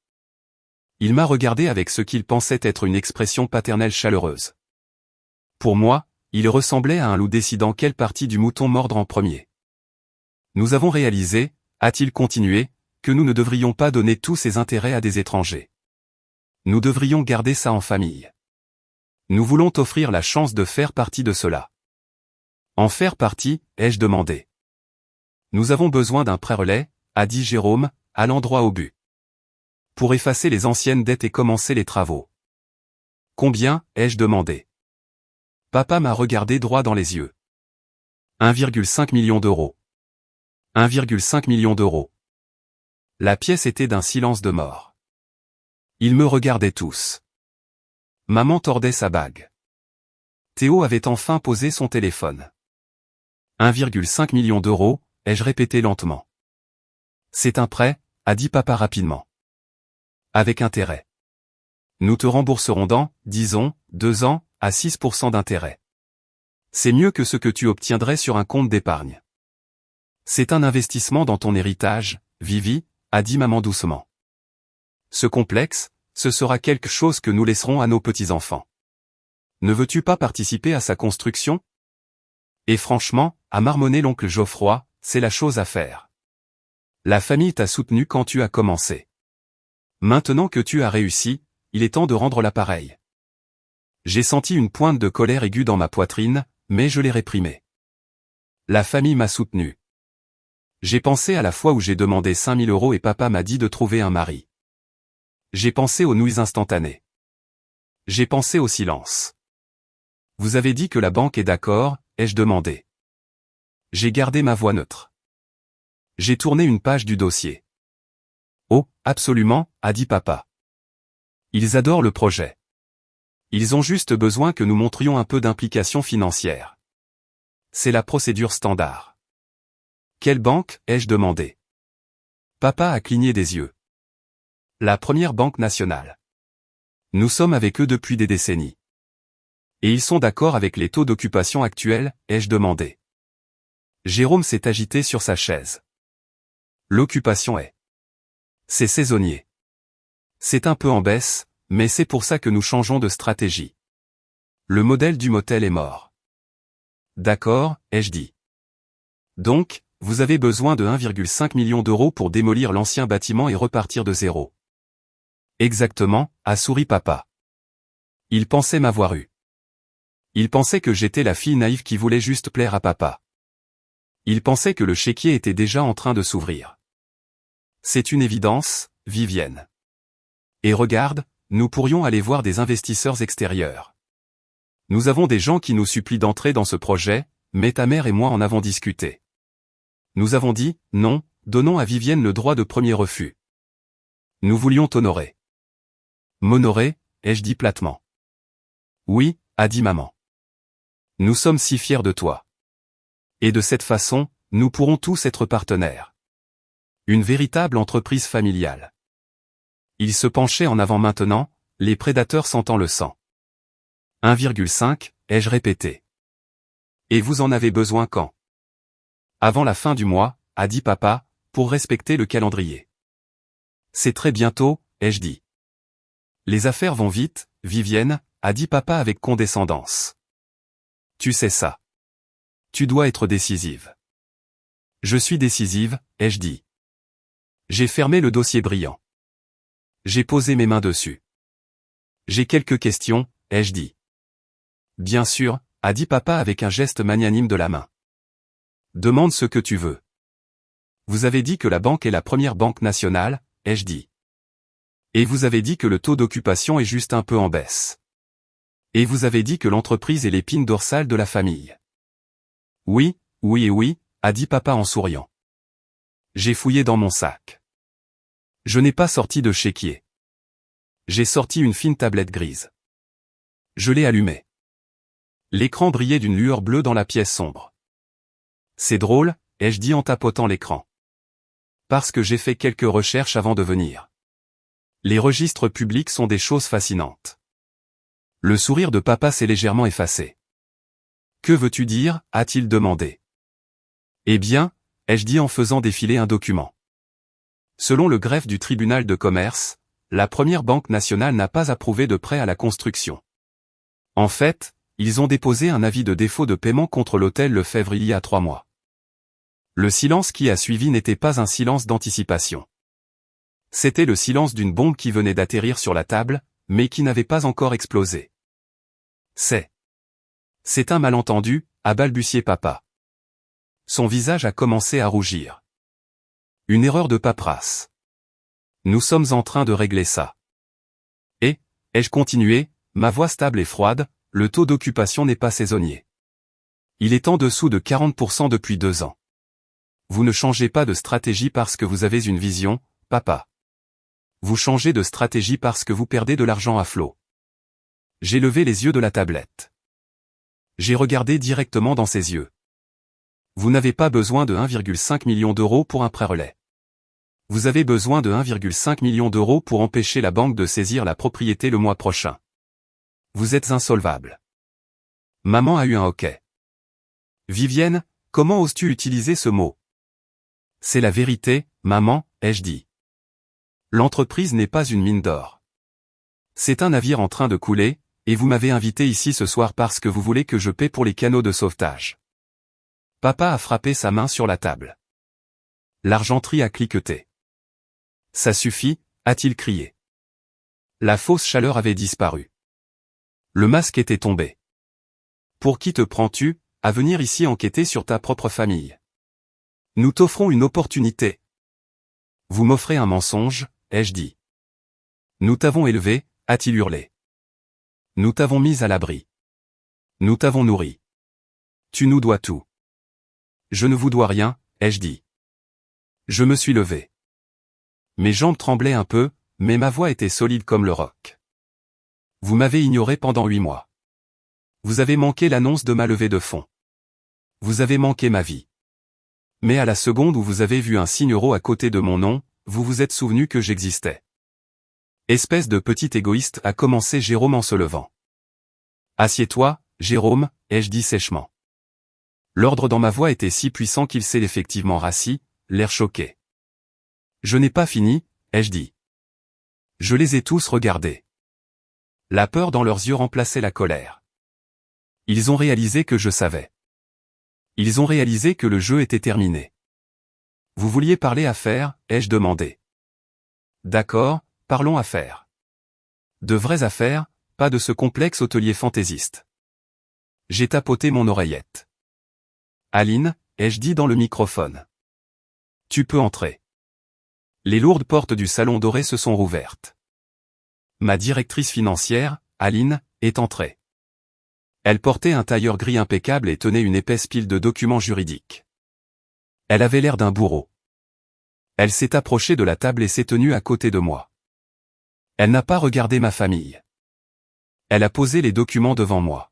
S1: Il m'a regardé avec ce qu'il pensait être une expression paternelle chaleureuse. Pour moi, il ressemblait à un loup décidant quelle partie du mouton mordre en premier. Nous avons réalisé, a-t-il continué, que nous ne devrions pas donner tous ces intérêts à des étrangers. Nous devrions garder ça en famille. Nous voulons t'offrir la chance de faire partie de cela. En faire partie, ai-je demandé. Nous avons besoin d'un prêt-relais, a dit Jérôme, allant droit au but. Pour effacer les anciennes dettes et commencer les travaux. Combien, ai-je demandé. Papa m'a regardé droit dans les yeux. 1,5 million d'euros. 1,5 million d'euros. La pièce était d'un silence de mort. Ils me regardaient tous. Maman tordait sa bague. Théo avait enfin posé son téléphone. 1,5 million d'euros, ai-je répété lentement. C'est un prêt, a dit papa rapidement. Avec intérêt. Nous te rembourserons dans, disons, 2 ans, à 6% d'intérêt. C'est mieux que ce que tu obtiendrais sur un compte d'épargne. C'est un investissement dans ton héritage, Vivi, a dit maman doucement. Ce complexe, ce sera quelque chose que nous laisserons à nos petits-enfants. Ne veux-tu pas participer à sa construction? Et franchement, a marmonné l'oncle Geoffroy, c'est la chose à faire. La famille t'a soutenu quand tu as commencé. Maintenant que tu as réussi, il est temps de rendre l'appareil. J'ai senti une pointe de colère aiguë dans ma poitrine, mais je l'ai réprimée. La famille m'a soutenu. J'ai pensé à la fois où j'ai demandé 5 000 € et papa m'a dit de trouver un mari. J'ai pensé aux nouilles instantanées. J'ai pensé au silence. Vous avez dit que la banque est d'accord, ai-je demandé. J'ai gardé ma voix neutre. J'ai tourné une page du dossier. Oh, absolument, a dit papa. Ils adorent le projet. Ils ont juste besoin que nous montrions un peu d'implication financière. C'est la procédure standard. Quelle banque, ai-je demandé. Papa a cligné des yeux. La Première Banque Nationale. Nous sommes avec eux depuis des décennies. Et ils sont d'accord avec les taux d'occupation actuels, ai-je demandé. Jérôme s'est agité sur sa chaise. L'occupation est. C'est saisonnier. C'est un peu en baisse, mais c'est pour ça que nous changeons de stratégie. Le modèle du motel est mort. D'accord, ai-je dit. Donc, vous avez besoin de 1,5 million d'euros pour démolir l'ancien bâtiment et repartir de zéro. Exactement, a souri papa. Il pensait m'avoir eu. Il pensait que j'étais la fille naïve qui voulait juste plaire à papa. Il pensait que le chéquier était déjà en train de s'ouvrir. C'est une évidence, Vivienne. Et regarde, nous pourrions aller voir des investisseurs extérieurs. Nous avons des gens qui nous supplient d'entrer dans ce projet, mais ta mère et moi en avons discuté. Nous avons dit, non, donnons à Vivienne le droit de premier refus. Nous voulions t'honorer. M'honorer, ai-je dit platement. Oui, a dit maman. Nous sommes si fiers de toi. Et de cette façon, nous pourrons tous être partenaires. Une véritable entreprise familiale. Il se penchait en avant maintenant, les prédateurs sentant le sang. 1,5, ai-je répété. Et vous en avez besoin quand? Avant la fin du mois, a dit papa, pour respecter le calendrier. C'est très bientôt, ai-je dit. Les affaires vont vite, Vivienne, a dit papa avec condescendance. Tu sais ça. Tu dois être décisive. Je suis décisive, ai-je dit. J'ai fermé le dossier brillant. J'ai posé mes mains dessus. J'ai quelques questions, ai-je dit. Bien sûr, a dit papa avec un geste magnanime de la main. Demande ce que tu veux. Vous avez dit que la banque est la Première Banque Nationale, ai-je dit. Et vous avez dit que le taux d'occupation est juste un peu en baisse. Et vous avez dit que l'entreprise est l'épine dorsale de la famille. Oui, oui et oui, a dit papa en souriant. J'ai fouillé dans mon sac. Je n'ai pas sorti de chéquier. J'ai sorti une fine tablette grise. Je l'ai allumée. L'écran brillait d'une lueur bleue dans la pièce sombre. C'est drôle, ai-je dit en tapotant l'écran. Parce que j'ai fait quelques recherches avant de venir. Les registres publics sont des choses fascinantes. Le sourire de papa s'est légèrement effacé. Que veux-tu dire, a-t-il demandé. Eh bien, ai-je dit en faisant défiler un document. Selon le greffe du tribunal de commerce, la Première Banque Nationale n'a pas approuvé de prêt à la construction. En fait, ils ont déposé un avis de défaut de paiement contre l'hôtel Lefebvre il y a 3 mois. Le silence qui a suivi n'était pas un silence d'anticipation. C'était le silence d'une bombe qui venait d'atterrir sur la table, mais qui n'avait pas encore explosé. C'est un malentendu, a balbutié papa. Son visage a commencé à rougir. Une erreur de paperasse. Nous sommes en train de régler ça. Et, ai-je continué, ma voix stable et froide, le taux d'occupation n'est pas saisonnier. Il est en dessous de 40% depuis 2 ans. Vous ne changez pas de stratégie parce que vous avez une vision, papa. Vous changez de stratégie parce que vous perdez de l'argent à flot. J'ai levé les yeux de la tablette. J'ai regardé directement dans ses yeux. Vous n'avez pas besoin de 1,5 million d'euros pour un prêt relais. Vous avez besoin de 1,5 million d'euros pour empêcher la banque de saisir la propriété le mois prochain. Vous êtes insolvable. Maman a eu un hoquet. Vivienne, comment oses-tu utiliser ce mot? C'est la vérité, maman, ai-je dit. L'entreprise n'est pas une mine d'or. C'est un navire en train de couler, et vous m'avez invité ici ce soir parce que vous voulez que je paie pour les canaux de sauvetage. Papa a frappé sa main sur la table. L'argenterie a cliqueté. Ça suffit, a-t-il crié. La fausse chaleur avait disparu. Le masque était tombé. Pour qui te prends-tu, à venir ici enquêter sur ta propre famille? Nous t'offrons une opportunité. Vous m'offrez un mensonge, ai-je dit. Nous t'avons élevé, a-t-il hurlé. Nous t'avons mis à l'abri. Nous t'avons nourri. Tu nous dois tout. Je ne vous dois rien, ai-je dit. Je me suis levé. Mes jambes tremblaient un peu, mais ma voix était solide comme le roc. Vous m'avez ignoré pendant 8 mois. Vous avez manqué l'annonce de ma levée de fonds. Vous avez manqué ma vie. Mais à la seconde où vous avez vu un signe euro à côté de mon nom, vous vous êtes souvenu que j'existais. Espèce de petit égoïste, a commencé Jérôme en se levant. Assieds-toi, Jérôme, ai-je dit sèchement. L'ordre dans ma voix était si puissant qu'il s'est effectivement rassis, l'air choqué. Je n'ai pas fini, ai-je dit. Je les ai tous regardés. La peur dans leurs yeux remplaçait la colère. Ils ont réalisé que je savais. Ils ont réalisé que le jeu était terminé. Vous vouliez parler affaires, ai-je demandé. D'accord, parlons affaires. De vraies affaires, pas de ce complexe hôtelier fantaisiste. J'ai tapoté mon oreillette. Aline, ai-je dit dans le microphone. Tu peux entrer. Les lourdes portes du salon doré se sont rouvertes. Ma directrice financière, Aline, est entrée. Elle portait un tailleur gris impeccable et tenait une épaisse pile de documents juridiques. Elle avait l'air d'un bourreau. Elle s'est approchée de la table et s'est tenue à côté de moi. Elle n'a pas regardé ma famille. Elle a posé les documents devant moi.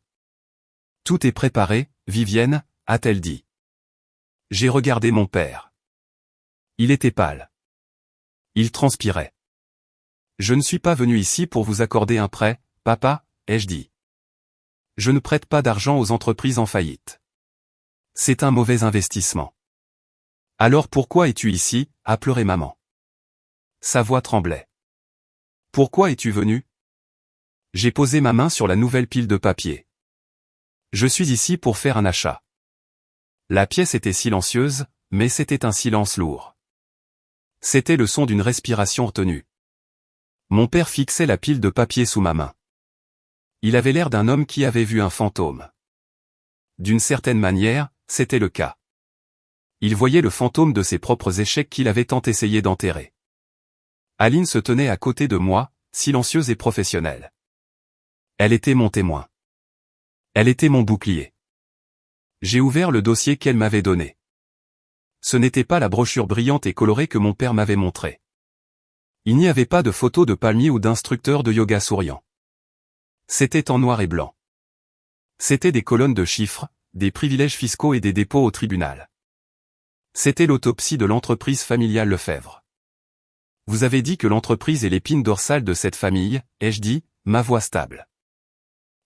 S1: Tout est préparé, Vivienne, a-t-elle dit. J'ai regardé mon père. Il était pâle. Il transpirait. Je ne suis pas venu ici pour vous accorder un prêt, papa, ai-je dit. Je ne prête pas d'argent aux entreprises en faillite. C'est un mauvais investissement. Alors pourquoi es-tu ici, a pleuré maman. Sa voix tremblait. Pourquoi es-tu venu? J'ai posé ma main sur la nouvelle pile de papier. Je suis ici pour faire un achat. La pièce était silencieuse, mais c'était un silence lourd. C'était le son d'une respiration retenue. Mon père fixait la pile de papier sous ma main. Il avait l'air d'un homme qui avait vu un fantôme. D'une certaine manière, c'était le cas. Il voyait le fantôme de ses propres échecs qu'il avait tant essayé d'enterrer. Aline se tenait à côté de moi, silencieuse et professionnelle. Elle était mon témoin. Elle était mon bouclier. J'ai ouvert le dossier qu'elle m'avait donné. Ce n'était pas la brochure brillante et colorée que mon père m'avait montrée. Il n'y avait pas de photos de palmiers ou d'instructeurs de yoga souriants. C'était en noir et blanc. C'était des colonnes de chiffres, des privilèges fiscaux et des dépôts au tribunal. C'était l'autopsie de l'entreprise familiale Lefebvre. Vous avez dit que l'entreprise est l'épine dorsale de cette famille, ai-je dit, ma voix stable.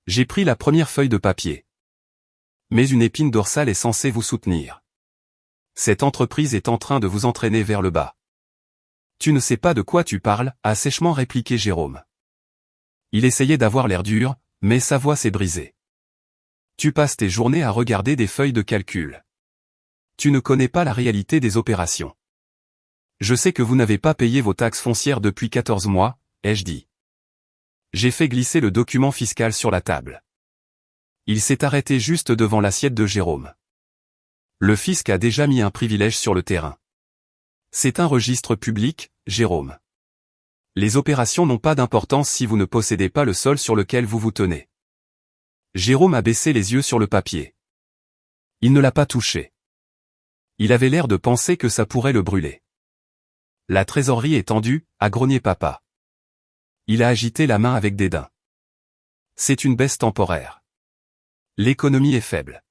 S1: J'ai pris la première feuille de papier. Mais une épine dorsale est censée vous soutenir. Cette entreprise est en train de vous entraîner vers le bas. Tu ne sais pas de quoi tu parles, a sèchement répliqué Jérôme. Il essayait d'avoir l'air dur, mais sa voix s'est brisée. Tu passes tes journées à regarder des feuilles de calcul. Tu ne connais pas la réalité des opérations. Je sais que vous n'avez pas payé vos taxes foncières depuis 14 mois, ai-je dit. J'ai fait glisser le document fiscal sur la table. Il s'est arrêté juste devant l'assiette de Jérôme. Le fisc a déjà mis un privilège sur le terrain. C'est un registre public, Jérôme. Les opérations n'ont pas d'importance si vous ne possédez pas le sol sur lequel vous vous tenez. Jérôme a baissé les yeux sur le papier. Il ne l'a pas touché. Il avait l'air de penser que ça pourrait le brûler. La trésorerie est tendue, a grogné papa. Il a agité la main avec dédain. C'est une baisse temporaire. L'économie est faible.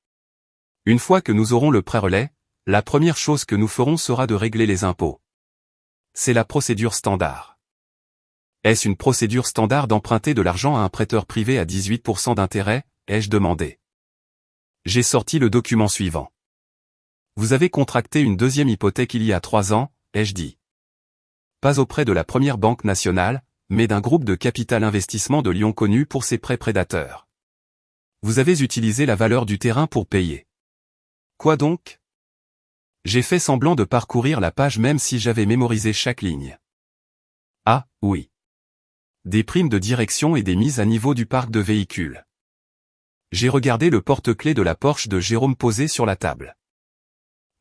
S1: Une fois que nous aurons le prêt-relais, la première chose que nous ferons sera de régler les impôts. C'est la procédure standard. Est-ce une procédure standard d'emprunter de l'argent à un prêteur privé à 18% d'intérêt, ai-je demandé. J'ai sorti le document suivant. Vous avez contracté une deuxième hypothèque il y a 3 ans, ai-je dit. Pas auprès de la première banque nationale, mais d'un groupe de capital investissement de Lyon connu pour ses prêts prédateurs. Vous avez utilisé la valeur du terrain pour payer. Quoi donc? J'ai fait semblant de parcourir la page même si j'avais mémorisé chaque ligne. Ah, oui. Des primes de direction et des mises à niveau du parc de véhicules. J'ai regardé le porte-clés de la Porsche de Jérôme posé sur la table.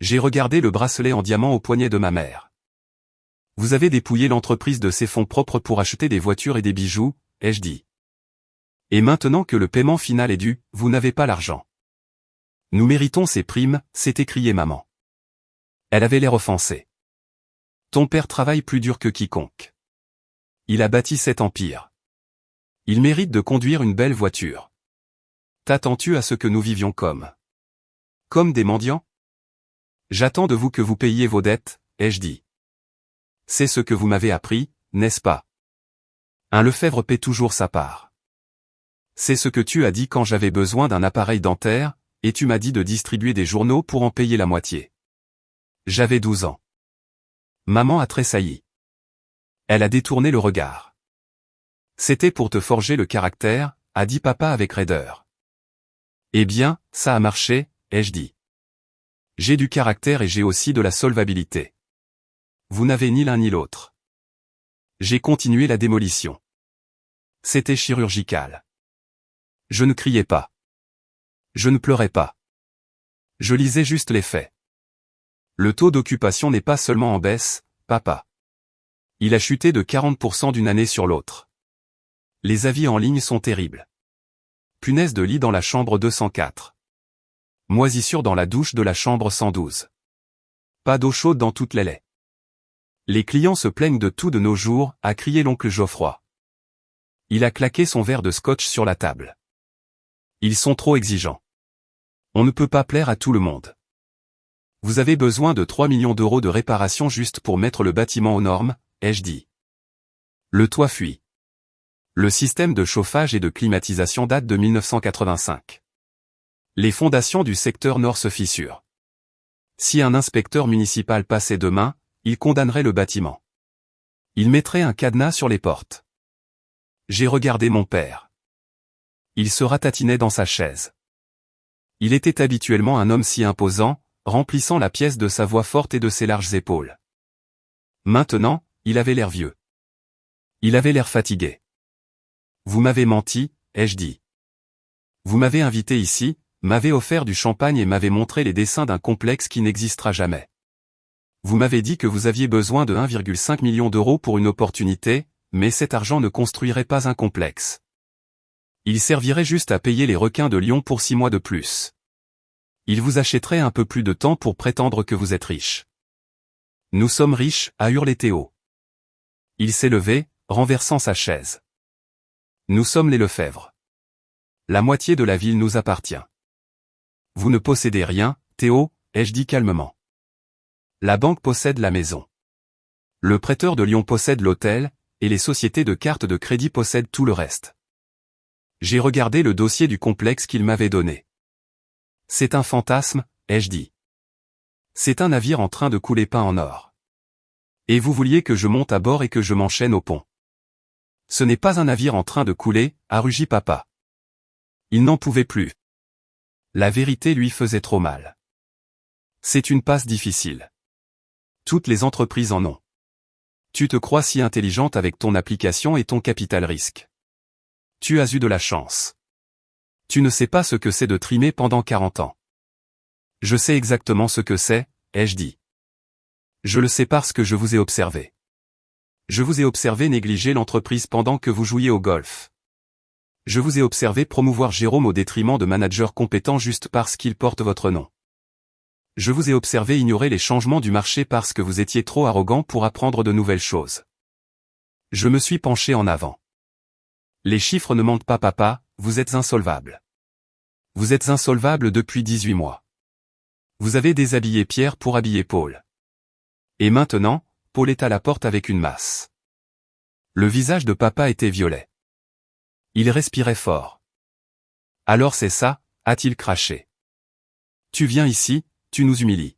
S1: J'ai regardé le bracelet en diamant au poignet de ma mère. Vous avez dépouillé l'entreprise de ses fonds propres pour acheter des voitures et des bijoux, ai-je dit. Et maintenant que le paiement final est dû, vous n'avez pas l'argent. Nous méritons ces primes, s'est écriée maman. Elle avait l'air offensée. Ton père travaille plus dur que quiconque. Il a bâti cet empire. Il mérite de conduire une belle voiture. T'attends-tu à ce que nous vivions comme des mendiants? J'attends de vous que vous payiez vos dettes, ai-je dit. C'est ce que vous m'avez appris, n'est-ce pas? Un Lefebvre paie toujours sa part. C'est ce que tu as dit quand j'avais besoin d'un appareil dentaire, et tu m'as dit de distribuer des journaux pour en payer la moitié. J'avais 12 ans. Maman a tressailli. Elle a détourné le regard. C'était pour te forger le caractère, a dit papa avec raideur. Eh bien, ça a marché, ai-je dit. J'ai du caractère et j'ai aussi de la solvabilité. Vous n'avez ni l'un ni l'autre. J'ai continué la démolition. C'était chirurgical. Je ne criais pas. Je ne pleurais pas. Je lisais juste les faits. Le taux d'occupation n'est pas seulement en baisse, papa. Il a chuté de 40% d'une année sur l'autre. Les avis en ligne sont terribles. Punaise de lit dans la chambre 204. Moisissure dans la douche de la chambre 112. Pas d'eau chaude dans toutes les laits. Les clients se plaignent de tout de nos jours, a crié l'oncle Geoffroy. Il a claqué son verre de scotch sur la table. Ils sont trop exigeants. On ne peut pas plaire à tout le monde. Vous avez besoin de 3 millions d'euros de réparation juste pour mettre le bâtiment aux normes, ai-je dit. Le toit fuit. Le système de chauffage et de climatisation date de 1985. Les fondations du secteur nord se fissurent. Si un inspecteur municipal passait demain, il condamnerait le bâtiment. Il mettrait un cadenas sur les portes. J'ai regardé mon père. Il se ratatinait dans sa chaise. Il était habituellement un homme si imposant, remplissant la pièce de sa voix forte et de ses larges épaules. Maintenant, il avait l'air vieux. Il avait l'air fatigué. Vous m'avez menti, ai-je dit. Vous m'avez invité ici, m'avez offert du champagne et m'avez montré les dessins d'un complexe qui n'existera jamais. Vous m'avez dit que vous aviez besoin de 1,5 million d'euros pour une opportunité, mais cet argent ne construirait pas un complexe. Il servirait juste à payer les requins de Lyon pour 6 mois de plus. Il vous achèterait un peu plus de temps pour prétendre que vous êtes riche. Nous sommes riches, a hurlé Théo. Il s'est levé, renversant sa chaise. Nous sommes les Lefebvre. La moitié de la ville nous appartient. Vous ne possédez rien, Théo, ai-je dit calmement. La banque possède la maison. Le prêteur de Lyon possède l'hôtel, et les sociétés de cartes de crédit possèdent tout le reste. J'ai regardé le dossier du complexe qu'il m'avait donné. C'est un fantasme, ai-je dit. C'est un navire en train de couler peint en or. Et vous vouliez que je monte à bord et que je m'enchaîne au pont. Ce n'est pas un navire en train de couler, a rugi papa. Il n'en pouvait plus. La vérité lui faisait trop mal. C'est une passe difficile. Toutes les entreprises en ont. Tu te crois si intelligente avec ton application et ton capital risque. Tu as eu de la chance. Tu ne sais pas ce que c'est de trimer pendant 40 ans. Je sais exactement ce que c'est, ai-je dit. Je le sais parce que je vous ai observé. Je vous ai observé négliger l'entreprise pendant que vous jouiez au golf. Je vous ai observé promouvoir Jérôme au détriment de managers compétents juste parce qu'il porte votre nom. Je vous ai observé ignorer les changements du marché parce que vous étiez trop arrogant pour apprendre de nouvelles choses. Je me suis penché en avant. Les chiffres ne mentent pas papa, vous êtes insolvable. Vous êtes insolvable depuis 18 mois. Vous avez déshabillé Pierre pour habiller Paul. Et maintenant, Paul est à la porte avec une masse. Le visage de papa était violet. Il respirait fort. Alors c'est ça, a-t-il craché. Tu viens ici, tu nous humilies.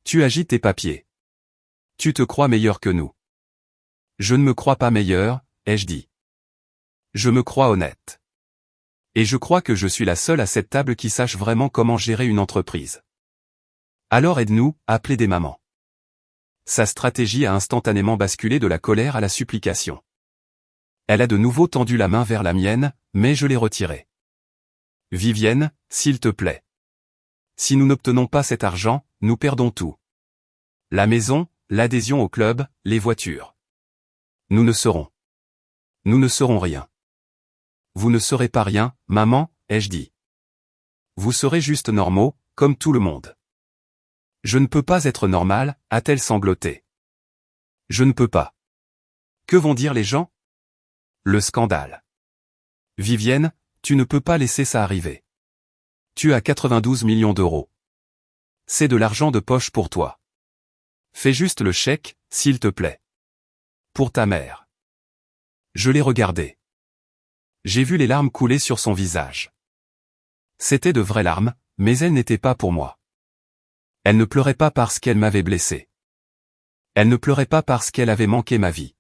S1: Tu agites tes papiers. Tu te crois meilleur que nous. Je ne me crois pas meilleur, ai-je dit. Je me crois honnête. Et je crois que je suis la seule à cette table qui sache vraiment comment gérer une entreprise. Alors aide-nous, appelez des mamans. Sa stratégie a instantanément basculé de la colère à la supplication. Elle a de nouveau tendu la main vers la mienne, mais je l'ai retirée. Vivienne, s'il te plaît. Si nous n'obtenons pas cet argent, nous perdons tout. La maison, l'adhésion au club, les voitures. Nous ne serons rien. Vous ne serez pas rien, maman, ai-je dit. Vous serez juste normaux, comme tout le monde. Je ne peux pas être normal, a-t-elle sangloté. Je ne peux pas. Que vont dire les gens? Le scandale. Vivienne, tu ne peux pas laisser ça arriver. Tu as 92 millions d'euros. C'est de l'argent de poche pour toi. Fais juste le chèque, s'il te plaît. Pour ta mère. Je l'ai regardé. J'ai vu les larmes couler sur son visage. C'était de vraies larmes, mais elles n'étaient pas pour moi. Elle ne pleurait pas parce qu'elle m'avait blessé. Elle ne pleurait pas parce qu'elle avait manqué ma vie.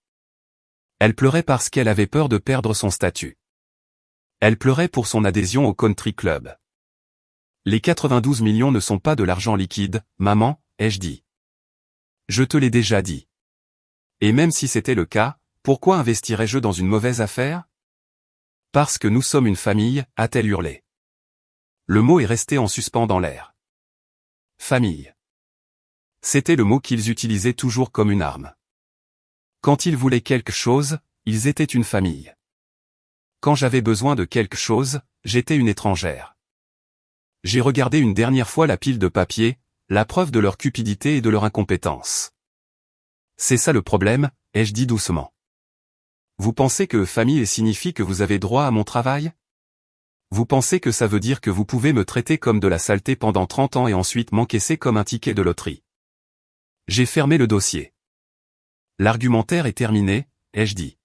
S1: Elle pleurait parce qu'elle avait peur de perdre son statut. Elle pleurait pour son adhésion au country club. Les 92 millions ne sont pas de l'argent liquide, maman, ai-je dit. Je te l'ai déjà dit. Et même si c'était le cas, pourquoi investirais-je dans une mauvaise affaire? Parce que nous sommes une famille, a-t-elle hurlé. Le mot est resté en suspens dans l'air. Famille. C'était le mot qu'ils utilisaient toujours comme une arme. Quand ils voulaient quelque chose, ils étaient une famille. Quand j'avais besoin de quelque chose, j'étais une étrangère. J'ai regardé une dernière fois la pile de papier, la preuve de leur cupidité et de leur incompétence. C'est ça le problème, ai-je dit doucement. Vous pensez que famille signifie que vous avez droit à mon travail? Vous pensez que ça veut dire que vous pouvez me traiter comme de la saleté pendant 30 ans et ensuite m'encaisser comme un ticket de loterie? J'ai fermé le dossier. L'argumentaire est terminé, ai-je dit.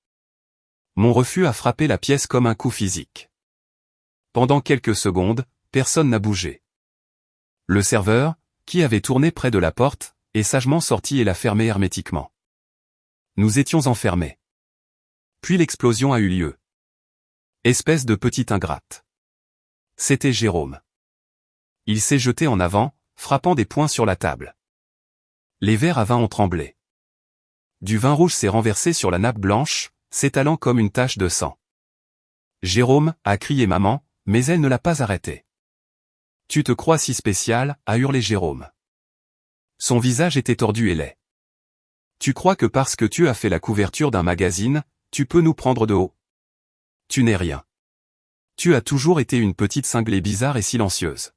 S1: Mon refus a frappé la pièce comme un coup physique. Pendant quelques secondes, personne n'a bougé. Le serveur, qui avait tourné près de la porte, est sagement sorti et l'a fermée hermétiquement. Nous étions enfermés. Puis l'explosion a eu lieu. Espèce de petite ingrate. C'était Jérôme. Il s'est jeté en avant, frappant des poings sur la table. Les verres à vin ont tremblé. Du vin rouge s'est renversé sur la nappe blanche, s'étalant comme une tache de sang. Jérôme, a crié maman, mais elle ne l'a pas arrêté. Tu te crois si spécial, a hurlé Jérôme. Son visage était tordu et laid. Tu crois que parce que tu as fait la couverture d'un magazine, tu peux nous prendre de haut? Tu n'es rien. Tu as toujours été une petite cinglée bizarre et silencieuse.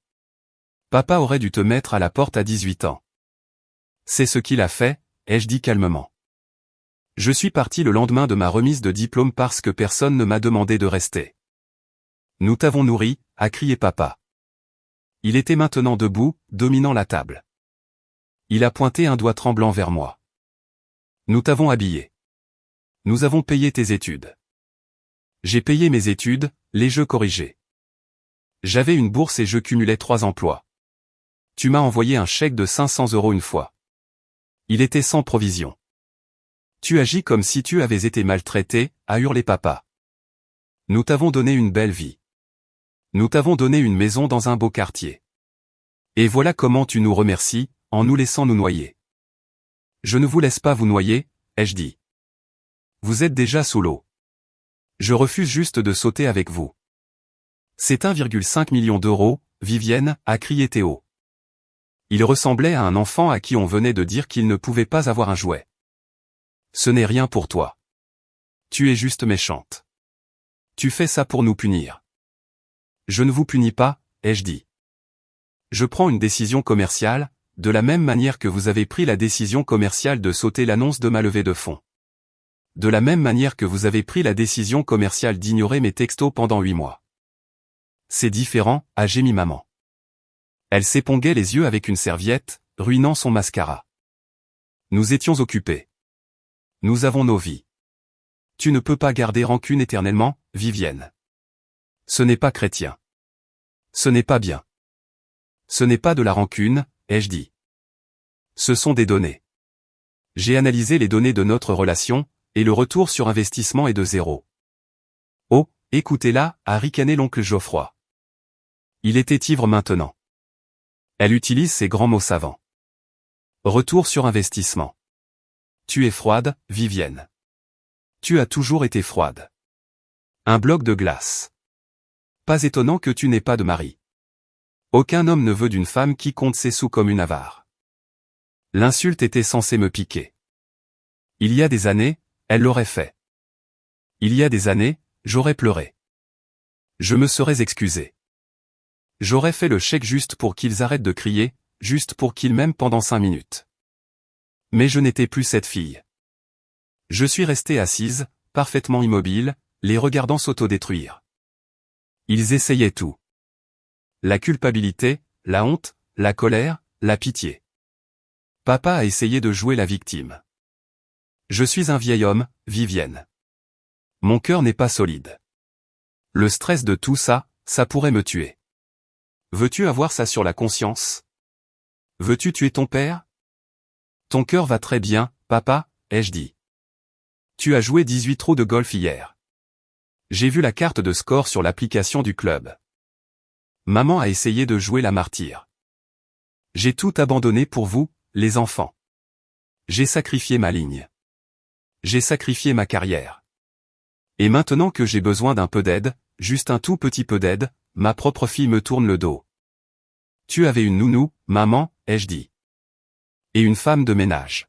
S1: Papa aurait dû te mettre à la porte à 18 ans. C'est ce qu'il a fait, ai-je dit calmement. Je suis parti le lendemain de ma remise de diplôme parce que personne ne m'a demandé de rester. Nous t'avons nourri, a crié papa. Il était maintenant debout, dominant la table. Il a pointé un doigt tremblant vers moi. Nous t'avons habillé. Nous avons payé tes études. J'ai payé mes études, les jeux corrigés. J'avais une bourse et je cumulais 3 emplois. Tu m'as envoyé un chèque de 500 € une fois. Il était sans provision. Tu agis comme si tu avais été maltraité, a hurlé papa. Nous t'avons donné une belle vie. Nous t'avons donné une maison dans un beau quartier. Et voilà comment tu nous remercies, en nous laissant nous noyer. Je ne vous laisse pas vous noyer, ai-je dit. Vous êtes déjà sous l'eau. Je refuse juste de sauter avec vous. C'est 1,5 million d'euros, Vivienne, a crié Théo. Il ressemblait à un enfant à qui on venait de dire qu'il ne pouvait pas avoir un jouet. Ce n'est rien pour toi. Tu es juste méchante. Tu fais ça pour nous punir. Je ne vous punis pas, ai-je dit. Je prends une décision commerciale, de la même manière que vous avez pris la décision commerciale de sauter l'annonce de ma levée de fonds. De la même manière que vous avez pris la décision commerciale d'ignorer mes textos pendant 8 mois. C'est différent, a gémi maman. Elle s'éponguait les yeux avec une serviette, ruinant son mascara. Nous étions occupés. Nous avons nos vies. Tu ne peux pas garder rancune éternellement, Vivienne. Ce n'est pas chrétien. Ce n'est pas bien. Ce n'est pas de la rancune, ai-je dit. Ce sont des données. J'ai analysé les données de notre relation, et le retour sur investissement est de 0. Oh, écoutez-la, a ricané l'oncle Geoffroy. Il était ivre maintenant. Elle utilise ces grands mots savants. Retour sur investissement. Tu es froide, Vivienne. Tu as toujours été froide. Un bloc de glace. Pas étonnant que tu n'aies pas de mari. Aucun homme ne veut d'une femme qui compte ses sous comme une avare. L'insulte était censée me piquer. Il y a des années, elle l'aurait fait. Il y a des années, j'aurais pleuré. Je me serais excusé. J'aurais fait le chèque juste pour qu'ils arrêtent de crier, juste pour qu'ils m'aiment pendant 5 minutes. Mais je n'étais plus cette fille. Je suis restée assise, parfaitement immobile, les regardant s'autodétruire. Ils essayaient tout. La culpabilité, la honte, la colère, la pitié. Papa a essayé de jouer la victime. Je suis un vieil homme, Vivienne. Mon cœur n'est pas solide. Le stress de tout ça, ça pourrait me tuer. Veux-tu avoir ça sur la conscience? Veux-tu tuer ton père? Ton cœur va très bien, papa, ai-je dit. Tu as joué 18 trous de golf hier. J'ai vu la carte de score sur l'application du club. Maman a essayé de jouer la martyre. J'ai tout abandonné pour vous, les enfants. J'ai sacrifié ma ligne. J'ai sacrifié ma carrière. Et maintenant que j'ai besoin d'un peu d'aide, juste un tout petit peu d'aide, ma propre fille me tourne le dos. Tu avais une nounou, maman, ai-je dit. Et une femme de ménage.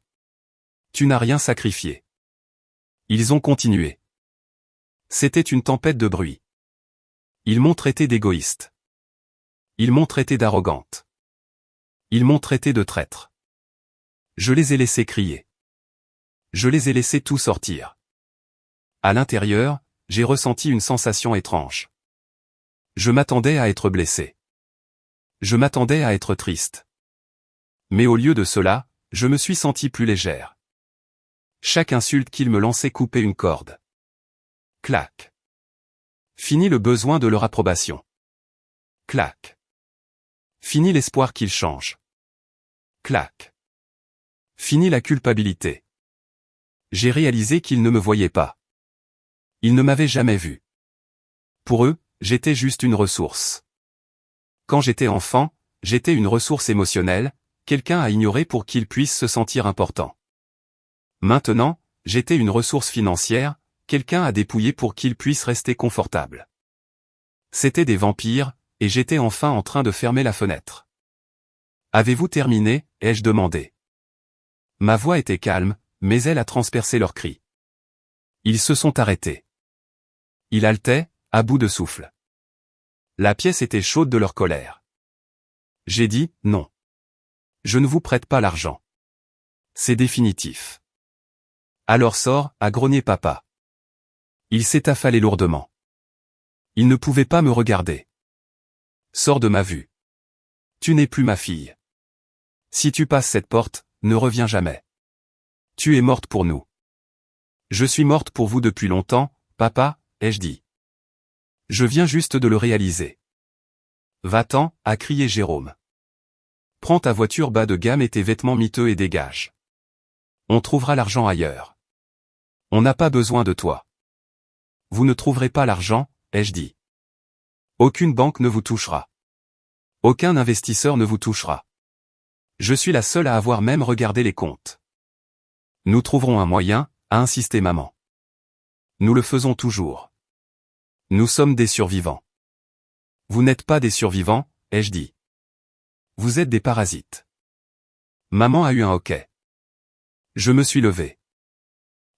S1: Tu n'as rien sacrifié. Ils ont continué. C'était une tempête de bruit. Ils m'ont traité d'égoïste. Ils m'ont traité d'arrogante. Ils m'ont traité de traître. Je les ai laissés crier. Je les ai laissés tout sortir. À l'intérieur, j'ai ressenti une sensation étrange. Je m'attendais à être blessé. Je m'attendais à être triste. Mais au lieu de cela, je me suis senti plus légère. Chaque insulte qu'ils me lançaient coupait une corde. Clac. Fini le besoin de leur approbation. Clac. Fini l'espoir qu'ils changent. Clac. Fini la culpabilité. J'ai réalisé qu'ils ne me voyaient pas. Ils ne m'avaient jamais vu. Pour eux, j'étais juste une ressource. Quand j'étais enfant, j'étais une ressource émotionnelle, quelqu'un à ignorer pour qu'il puisse se sentir important. Maintenant, j'étais une ressource financière, quelqu'un à dépouiller pour qu'il puisse rester confortable. C'étaient des vampires, et j'étais enfin en train de fermer la fenêtre. Avez-vous terminé, ai-je demandé. Ma voix était calme, mais elle a transpercé leurs cris. Ils se sont arrêtés. Ils haletaient, à bout de souffle. La pièce était chaude de leur colère. J'ai dit, non. Je ne vous prête pas l'argent. C'est définitif. Alors sors, a grogné papa. Il s'est affalé lourdement. Il ne pouvait pas me regarder. Sors de ma vue. Tu n'es plus ma fille. Si tu passes cette porte, ne reviens jamais. Tu es morte pour nous. Je suis morte pour vous depuis longtemps, papa, ai-je dit. Je viens juste de le réaliser. Va-t'en, a crié Jérôme. Prends ta voiture bas de gamme et tes vêtements miteux et dégage. On trouvera l'argent ailleurs. On n'a pas besoin de toi. Vous ne trouverez pas l'argent, ai-je dit. Aucune banque ne vous touchera. Aucun investisseur ne vous touchera. Je suis la seule à avoir même regardé les comptes. Nous trouverons un moyen, a insisté maman. Nous le faisons toujours. Nous sommes des survivants. Vous n'êtes pas des survivants, ai-je dit. Vous êtes des parasites. Maman a eu un hoquet. Je me suis levé.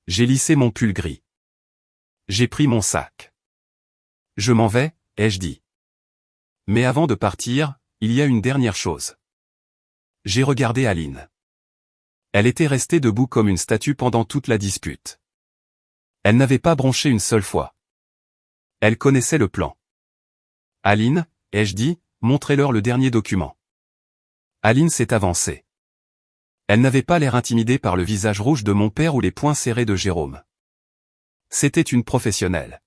S1: J'ai lissé mon pull gris. J'ai pris mon sac. Je m'en vais, ai-je dit. Mais avant de partir, il y a une dernière chose. J'ai regardé Aline. Elle était restée debout comme une statue pendant toute la dispute. Elle n'avait pas bronché une seule fois. Elle connaissait le plan. Aline, ai-je dit, montrez-leur le dernier document. Aline s'est avancée. Elle n'avait pas l'air intimidée par le visage rouge de mon père ou les poings serrés de Jérôme. C'était une professionnelle.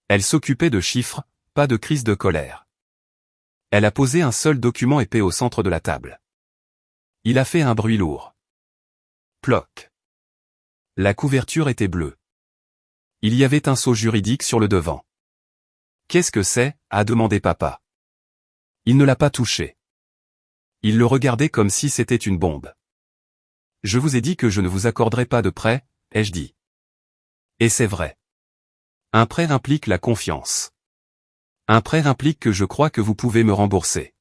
S1: Elle s'occupait de chiffres, pas de crise de colère. Elle a posé un seul document épais au centre de la table. Il a fait un bruit lourd. Ploc. La couverture était bleue. Il y avait un sceau juridique sur le devant. Qu'est-ce que c'est ? A demandé papa. Il ne l'a pas touché. Il le regardait comme si c'était une bombe. Je vous ai dit que je ne vous accorderai pas de prêt, ai-je dit. Et c'est vrai. Un prêt implique la confiance. Un prêt implique que je crois que vous pouvez me rembourser.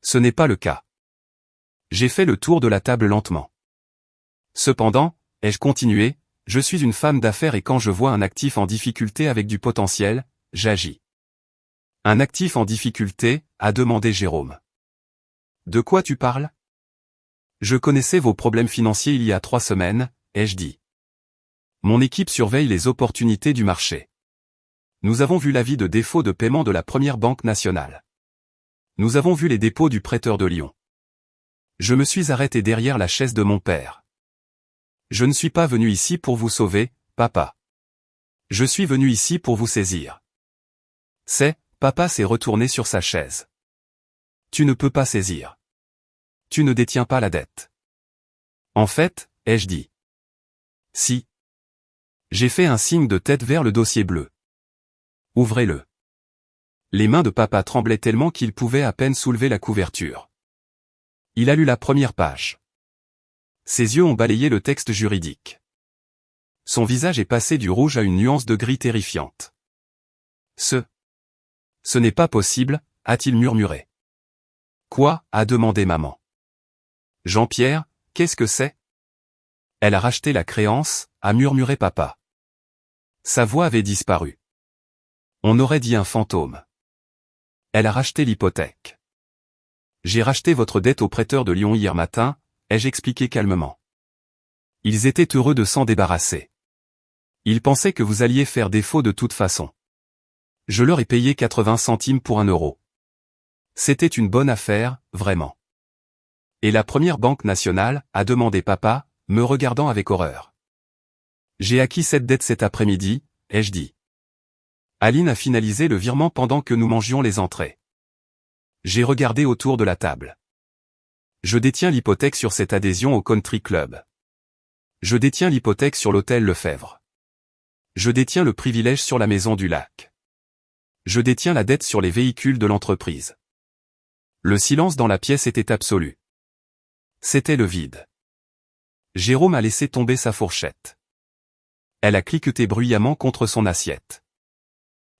S1: Ce n'est pas le cas. J'ai fait le tour de la table lentement. Cependant, ai-je continué, je suis une femme d'affaires et quand je vois un actif en difficulté avec du potentiel, j'agis. Un actif en difficulté, a demandé Jérôme. De quoi tu parles ? Je connaissais vos problèmes financiers il y a 3 semaines, ai-je dit. Mon équipe surveille les opportunités du marché. Nous avons vu l'avis de défaut de paiement de la Première Banque nationale. Nous avons vu les dépôts du prêteur de Lyon. Je me suis arrêté derrière la chaise de mon père. Je ne suis pas venu ici pour vous sauver, papa. Je suis venu ici pour vous saisir. Papa s'est retourné sur sa chaise. Tu ne peux pas saisir. Tu ne détiens pas la dette. En fait, ai-je dit. Si. J'ai fait un signe de tête vers le dossier bleu. Ouvrez-le. Les mains de papa tremblaient tellement qu'il pouvait à peine soulever la couverture. Il a lu la première page. Ses yeux ont balayé le texte juridique. Son visage est passé du rouge à une nuance de gris terrifiante. Ce n'est pas possible, a-t-il murmuré. Quoi ? A demandé maman. Jean-Pierre, qu'est-ce que c'est ? Elle a racheté la créance, a murmuré papa. Sa voix avait disparu. On aurait dit un fantôme. Elle a racheté l'hypothèque. J'ai racheté votre dette au prêteur de Lyon hier matin, ai-je expliqué calmement. Ils étaient heureux de s'en débarrasser. Ils pensaient que vous alliez faire défaut de toute façon. Je leur ai payé 80 centimes pour 1 euro. C'était une bonne affaire, vraiment. Et la Première Banque nationale, a demandé papa, me regardant avec horreur. J'ai acquis cette dette cet après-midi, ai-je dit. Aline a finalisé le virement pendant que nous mangions les entrées. J'ai regardé autour de la table. Je détiens l'hypothèque sur cette adhésion au country club. Je détiens l'hypothèque sur l'hôtel Lefebvre. Je détiens le privilège sur la maison du lac. Je détiens la dette sur les véhicules de l'entreprise. Le silence dans la pièce était absolu. C'était le vide. Jérôme a laissé tomber sa fourchette. Elle a cliqueté bruyamment contre son assiette.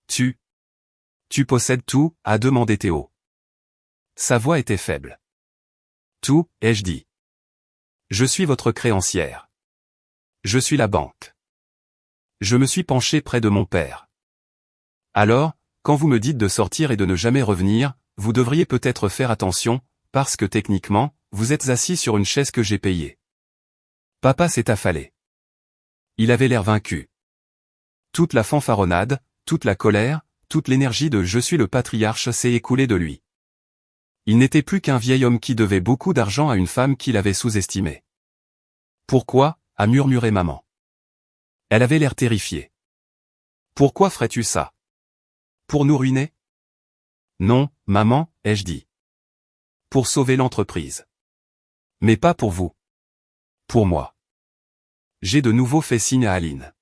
S1: Tu possèdes tout, a demandé Théo. Sa voix était faible. Tout, ai-je dit. Je suis votre créancière. Je suis la banque. Je me suis penché près de mon père. Alors, quand vous me dites de sortir et de ne jamais revenir, vous devriez peut-être faire attention, parce que techniquement, vous êtes assis sur une chaise que j'ai payée. Papa s'est affalé. Il avait l'air vaincu. Toute la fanfaronnade, toute la colère, toute l'énergie de « je suis le patriarche » s'est écoulée de lui. Il n'était plus qu'un vieil homme qui devait beaucoup d'argent à une femme qu'il avait sous-estimée. Pourquoi ? A murmuré maman. Elle avait l'air terrifiée. Pourquoi ferais-tu ça ? Pour nous ruiner ? Non, maman, ai-je dit. Pour sauver l'entreprise. Mais pas pour vous. Pour moi. J'ai de nouveau fait signe à Aline.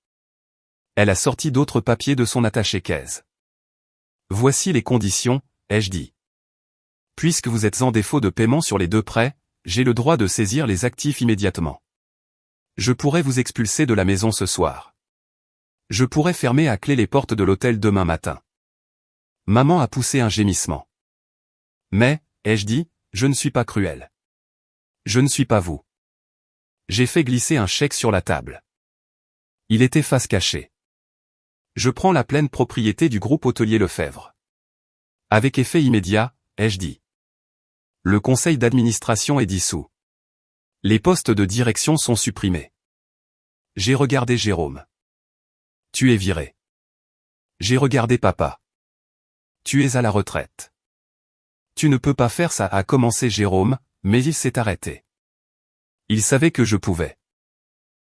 S1: Elle a sorti d'autres papiers de son attaché-caisse. Voici les conditions, ai-je dit. Puisque vous êtes en défaut de paiement sur les 2 prêts, j'ai le droit de saisir les actifs immédiatement. Je pourrais vous expulser de la maison ce soir. Je pourrais fermer à clé les portes de l'hôtel demain matin. Maman a poussé un gémissement. Mais, ai-je dit, je ne suis pas cruel. Je ne suis pas vous. J'ai fait glisser un chèque sur la table. Il était face cachée. Je prends la pleine propriété du groupe hôtelier Lefebvre. Avec effet immédiat, ai-je dit. Le conseil d'administration est dissous. Les postes de direction sont supprimés. J'ai regardé Jérôme. Tu es viré. J'ai regardé papa. Tu es à la retraite. Tu ne peux pas faire ça, a commencé Jérôme, mais il s'est arrêté. Il savait que je pouvais.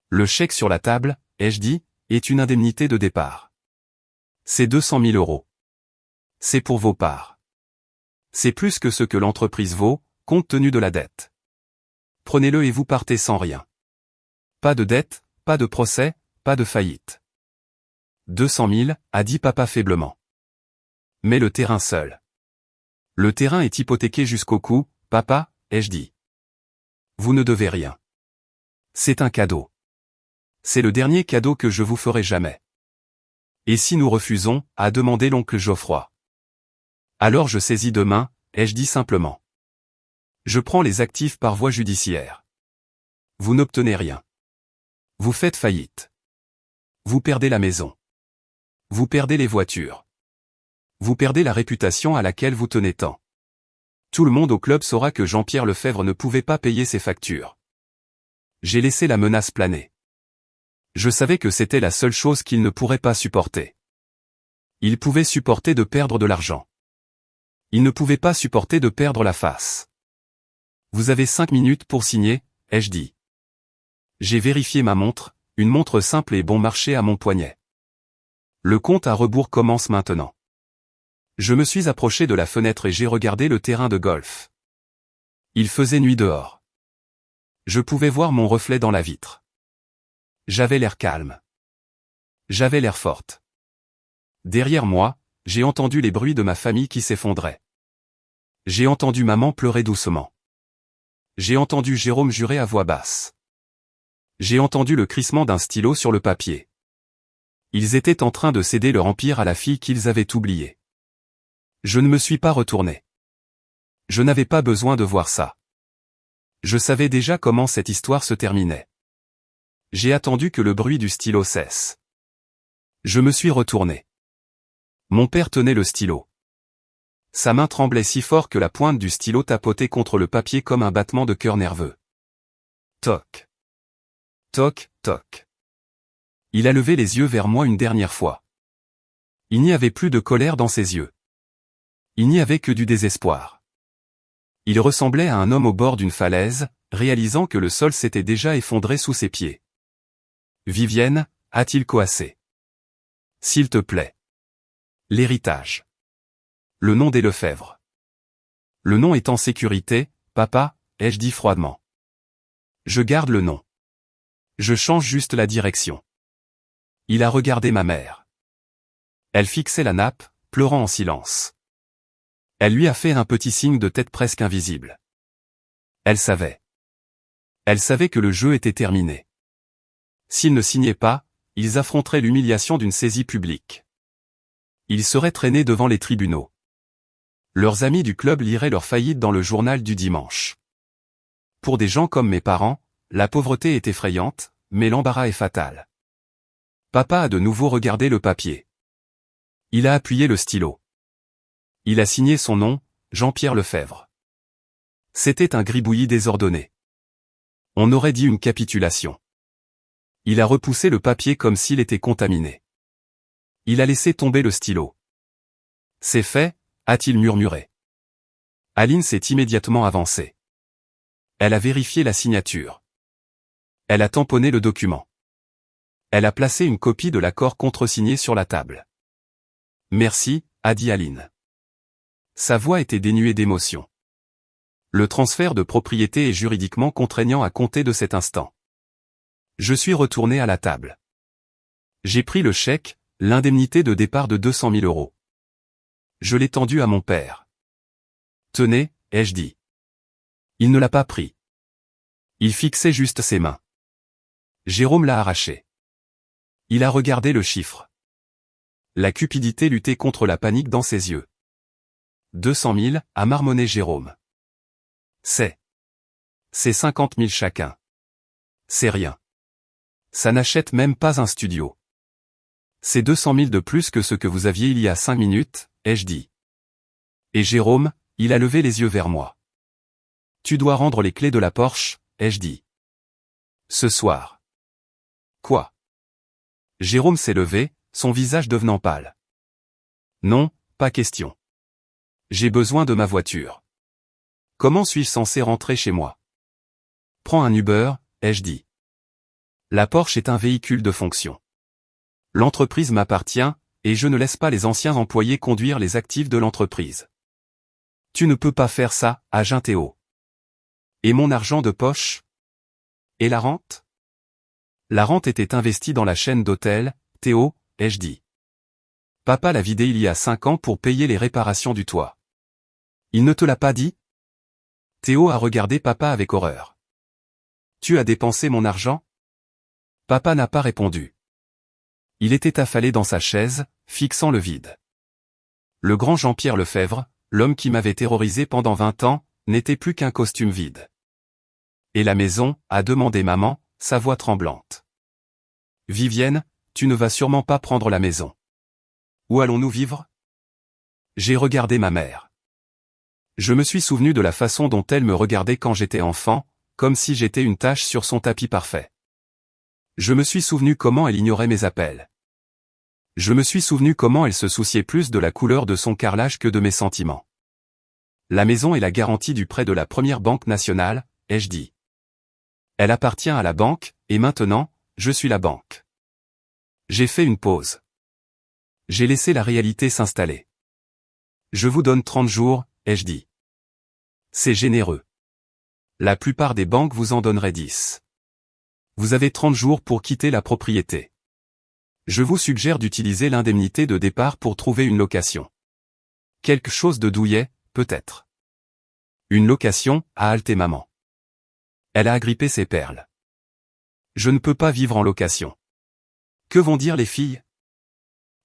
S1: Le chèque sur la table, ai-je dit, est une indemnité de départ. C'est 200 000 €. C'est pour vos parts. C'est plus que ce que l'entreprise vaut, compte tenu de la dette. Prenez-le et vous partez sans rien. Pas de dette, pas de procès, pas de faillite. 200 000, a dit papa faiblement. Mais le terrain seul. Le terrain est hypothéqué jusqu'au cou, papa, ai-je dit. Vous ne devez rien. C'est un cadeau. C'est le dernier cadeau que je vous ferai jamais. Et si nous refusons, a demandé l'oncle Geoffroy. Alors je saisis deux mains, ai-je dit simplement. Je prends les actifs par voie judiciaire. Vous n'obtenez rien. Vous faites faillite. Vous perdez la maison. Vous perdez les voitures. Vous perdez la réputation à laquelle vous tenez tant. Tout le monde au club saura que Jean-Pierre Lefebvre ne pouvait pas payer ses factures. J'ai laissé la menace planer. Je savais que c'était la seule chose qu'il ne pourrait pas supporter. Il pouvait supporter de perdre de l'argent. Il ne pouvait pas supporter de perdre la face. Vous avez 5 minutes pour signer, ai-je dit. J'ai vérifié ma montre, une montre simple et bon marché à mon poignet. Le compte à rebours commence maintenant. Je me suis approché de la fenêtre et j'ai regardé le terrain de golf. Il faisait nuit dehors. Je pouvais voir mon reflet dans la vitre. J'avais l'air calme. J'avais l'air forte. Derrière moi, j'ai entendu les bruits de ma famille qui s'effondraient. J'ai entendu maman pleurer doucement. J'ai entendu Jérôme jurer à voix basse. J'ai entendu le crissement d'un stylo sur le papier. Ils étaient en train de céder leur empire à la fille qu'ils avaient oubliée. Je ne me suis pas retourné. Je n'avais pas besoin de voir ça. Je savais déjà comment cette histoire se terminait. J'ai attendu que le bruit du stylo cesse. Je me suis retourné. Mon père tenait le stylo. Sa main tremblait si fort que la pointe du stylo tapotait contre le papier comme un battement de cœur nerveux. Toc. Toc, toc. Il a levé les yeux vers moi une dernière fois. Il n'y avait plus de colère dans ses yeux. Il n'y avait que du désespoir. Il ressemblait à un homme au bord d'une falaise, réalisant que le sol s'était déjà effondré sous ses pieds. Vivienne, a-t-il coassé. S'il te plaît. L'héritage. Le nom des Lefebvre. Le nom est en sécurité, papa, ai-je dit froidement. Je garde le nom. Je change juste la direction. Il a regardé ma mère. Elle fixait la nappe, pleurant en silence. Elle lui a fait un petit signe de tête presque invisible. Elle savait. Elle savait que le jeu était terminé. S'ils ne signaient pas, ils affronteraient l'humiliation d'une saisie publique. Ils seraient traînés devant les tribunaux. Leurs amis du club liraient leur faillite dans le journal du dimanche. Pour des gens comme mes parents, la pauvreté est effrayante, mais l'embarras est fatal. Papa a de nouveau regardé le papier. Il a appuyé le stylo. Il a signé son nom, Jean-Pierre Lefebvre. C'était un gribouillis désordonné. On aurait dit une capitulation. Il a repoussé le papier comme s'il était contaminé. Il a laissé tomber le stylo. C'est fait, a-t-il murmuré. Aline s'est immédiatement avancée. Elle a vérifié la signature. Elle a tamponné le document. Elle a placé une copie de l'accord contresigné sur la table. Merci, a dit Aline. Sa voix était dénuée d'émotion. Le transfert de propriété est juridiquement contraignant à compter de cet instant. Je suis retourné à la table. J'ai pris le chèque, l'indemnité de départ de 200 000 €. Je l'ai tendu à mon père. Tenez, ai-je dit. Il ne l'a pas pris. Il fixait juste ses mains. Jérôme l'a arraché. Il a regardé le chiffre. La cupidité luttait contre la panique dans ses yeux. 200 000, a marmonné Jérôme. C'est 50 000 chacun. C'est rien. Ça n'achète même pas un studio. C'est 200 000 de plus que ce que vous aviez il y a 5 minutes, ai-je dit. Et Jérôme, il a levé les yeux vers moi. Tu dois rendre les clés de la Porsche, ai-je dit. Ce soir. Quoi? Jérôme s'est levé, son visage devenant pâle. Non, pas question. J'ai besoin de ma voiture. Comment suis-je censé rentrer chez moi? Prends un Uber, ai-je dit. La Porsche est un véhicule de fonction. L'entreprise m'appartient, et je ne laisse pas les anciens employés conduire les actifs de l'entreprise. Tu ne peux pas faire ça, agent Théo. Et mon argent de poche? Et la rente? La rente était investie dans la chaîne d'hôtels, Théo, ai-je dit. Papa l'a vidée il y a 5 ans pour payer les réparations du toit. Il ne te l'a pas dit? Théo a regardé papa avec horreur. Tu as dépensé mon argent? Papa n'a pas répondu. Il était affalé dans sa chaise, fixant le vide. Le grand Jean-Pierre Lefebvre, l'homme qui m'avait terrorisé pendant 20 ans, n'était plus qu'un costume vide. Et la maison, a demandé maman, sa voix tremblante. Vivienne, tu ne vas sûrement pas prendre la maison. Où allons-nous vivre? J'ai regardé ma mère. Je me suis souvenu de la façon dont elle me regardait quand j'étais enfant, comme si j'étais une tache sur son tapis parfait. Je me suis souvenu comment elle ignorait mes appels. Je me suis souvenu comment elle se souciait plus de la couleur de son carrelage que de mes sentiments. La maison est la garantie du prêt de la Première Banque nationale, ai-je dit. Elle appartient à la banque, et maintenant, je suis la banque. J'ai fait une pause. J'ai laissé la réalité s'installer. Je vous donne 30 jours, ai-je dit. C'est généreux. La plupart des banques vous en donneraient 10. Vous avez 30 jours pour quitter la propriété. Je vous suggère d'utiliser l'indemnité de départ pour trouver une location. Quelque chose de douillet, peut-être. Une location, a haleté maman. Elle a agrippé ses perles. Je ne peux pas vivre en location. Que vont dire les filles?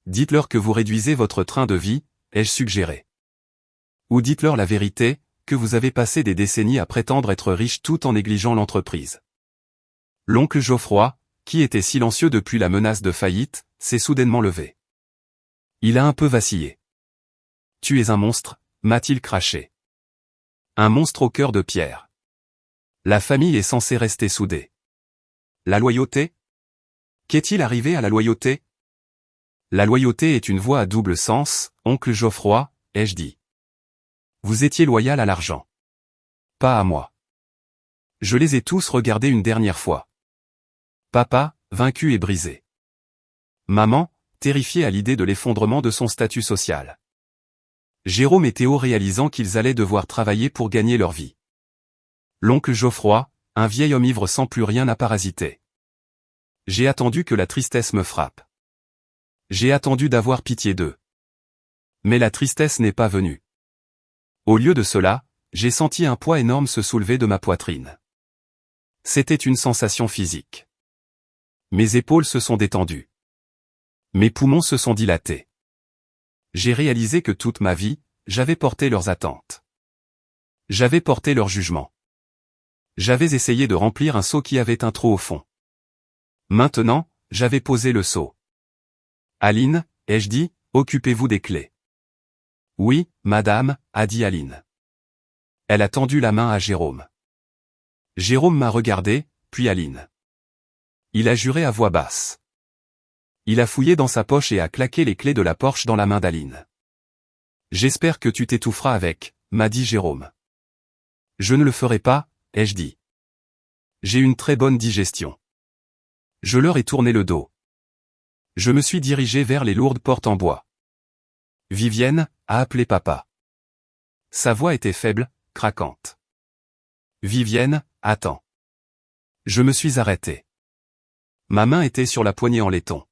S1: Dites-leur que vous réduisez votre train de vie, ai-je suggéré. Ou dites-leur la vérité, que vous avez passé des décennies à prétendre être riche tout en négligeant l'entreprise. L'oncle Geoffroy, qui était silencieux depuis la menace de faillite, s'est soudainement levé. Il a un peu vacillé. Tu es un monstre, m'a-t-il craché. Un monstre au cœur de pierre. La famille est censée rester soudée. La loyauté? Qu'est-il arrivé à la loyauté? La loyauté est une voie à double sens, oncle Geoffroy, ai-je dit. Vous étiez loyal à l'argent. Pas à moi. Je les ai tous regardés une dernière fois. Papa, vaincu et brisé. Maman, terrifiée à l'idée de l'effondrement de son statut social. Jérôme et Théo réalisant qu'ils allaient devoir travailler pour gagner leur vie. L'oncle Geoffroy, un vieil homme ivre sans plus rien à parasiter. J'ai attendu que la tristesse me frappe. J'ai attendu d'avoir pitié d'eux. Mais la tristesse n'est pas venue. Au lieu de cela, j'ai senti un poids énorme se soulever de ma poitrine. C'était une sensation physique. Mes épaules se sont détendues. Mes poumons se sont dilatés. J'ai réalisé que toute ma vie, j'avais porté leurs attentes. J'avais porté leur jugement. J'avais essayé de remplir un seau qui avait un trou au fond. Maintenant, j'avais posé le seau. Aline, ai-je dit, occupez-vous des clés. Oui, madame, a dit Aline. Elle a tendu la main à Jérôme. Jérôme m'a regardé, puis Aline. Il a juré à voix basse. Il a fouillé dans sa poche et a claqué les clés de la Porsche dans la main d'Aline. J'espère que tu t'étoufferas avec, m'a dit Jérôme. Je ne le ferai pas, ai-je dit. J'ai une très bonne digestion. Je leur ai tourné le dos. Je me suis dirigé vers les lourdes portes en bois. Vivienne, a appelé papa. Sa voix était faible, craquante. Vivienne, attends. Je me suis arrêté. Ma main était sur la poignée en laiton.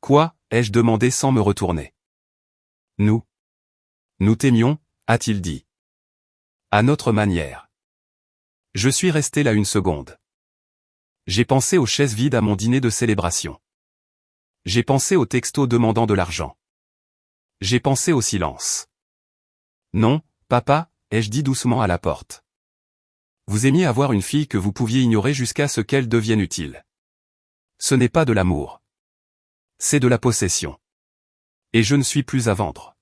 S1: Quoi, ai-je demandé sans me retourner. Nous t'aimions, a-t-il dit. À notre manière. Je suis resté là une seconde. J'ai pensé aux chaises vides à mon dîner de célébration. J'ai pensé au texto demandant de l'argent. J'ai pensé au silence. Non, papa, ai-je dit doucement à la porte. Vous aimiez avoir une fille que vous pouviez ignorer jusqu'à ce qu'elle devienne utile. Ce n'est pas de l'amour. C'est de la possession. Et je ne suis plus à vendre.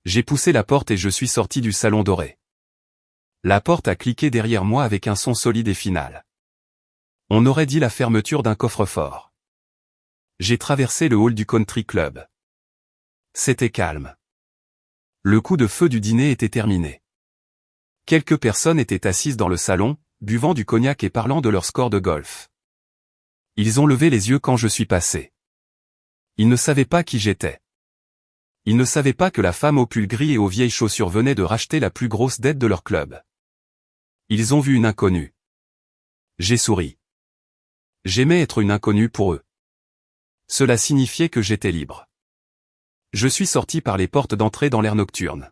S1: J'ai poussé la porte et je suis sorti du salon doré. La porte a cliqué derrière moi avec un son solide et final. On aurait dit la fermeture d'un coffre-fort. J'ai traversé le hall du country club. C'était calme. Le coup de feu du dîner était terminé. Quelques personnes étaient assises dans le salon, buvant du cognac et parlant de leur score de golf. Ils ont levé les yeux quand je suis passé. Ils ne savaient pas qui j'étais. Ils ne savaient pas que la femme au pull gris et aux vieilles chaussures venait de racheter la plus grosse dette de leur club. Ils ont vu une inconnue. J'ai souri. J'aimais être une inconnue pour eux. Cela signifiait que j'étais libre. Je suis sorti par les portes d'entrée dans l'air nocturne.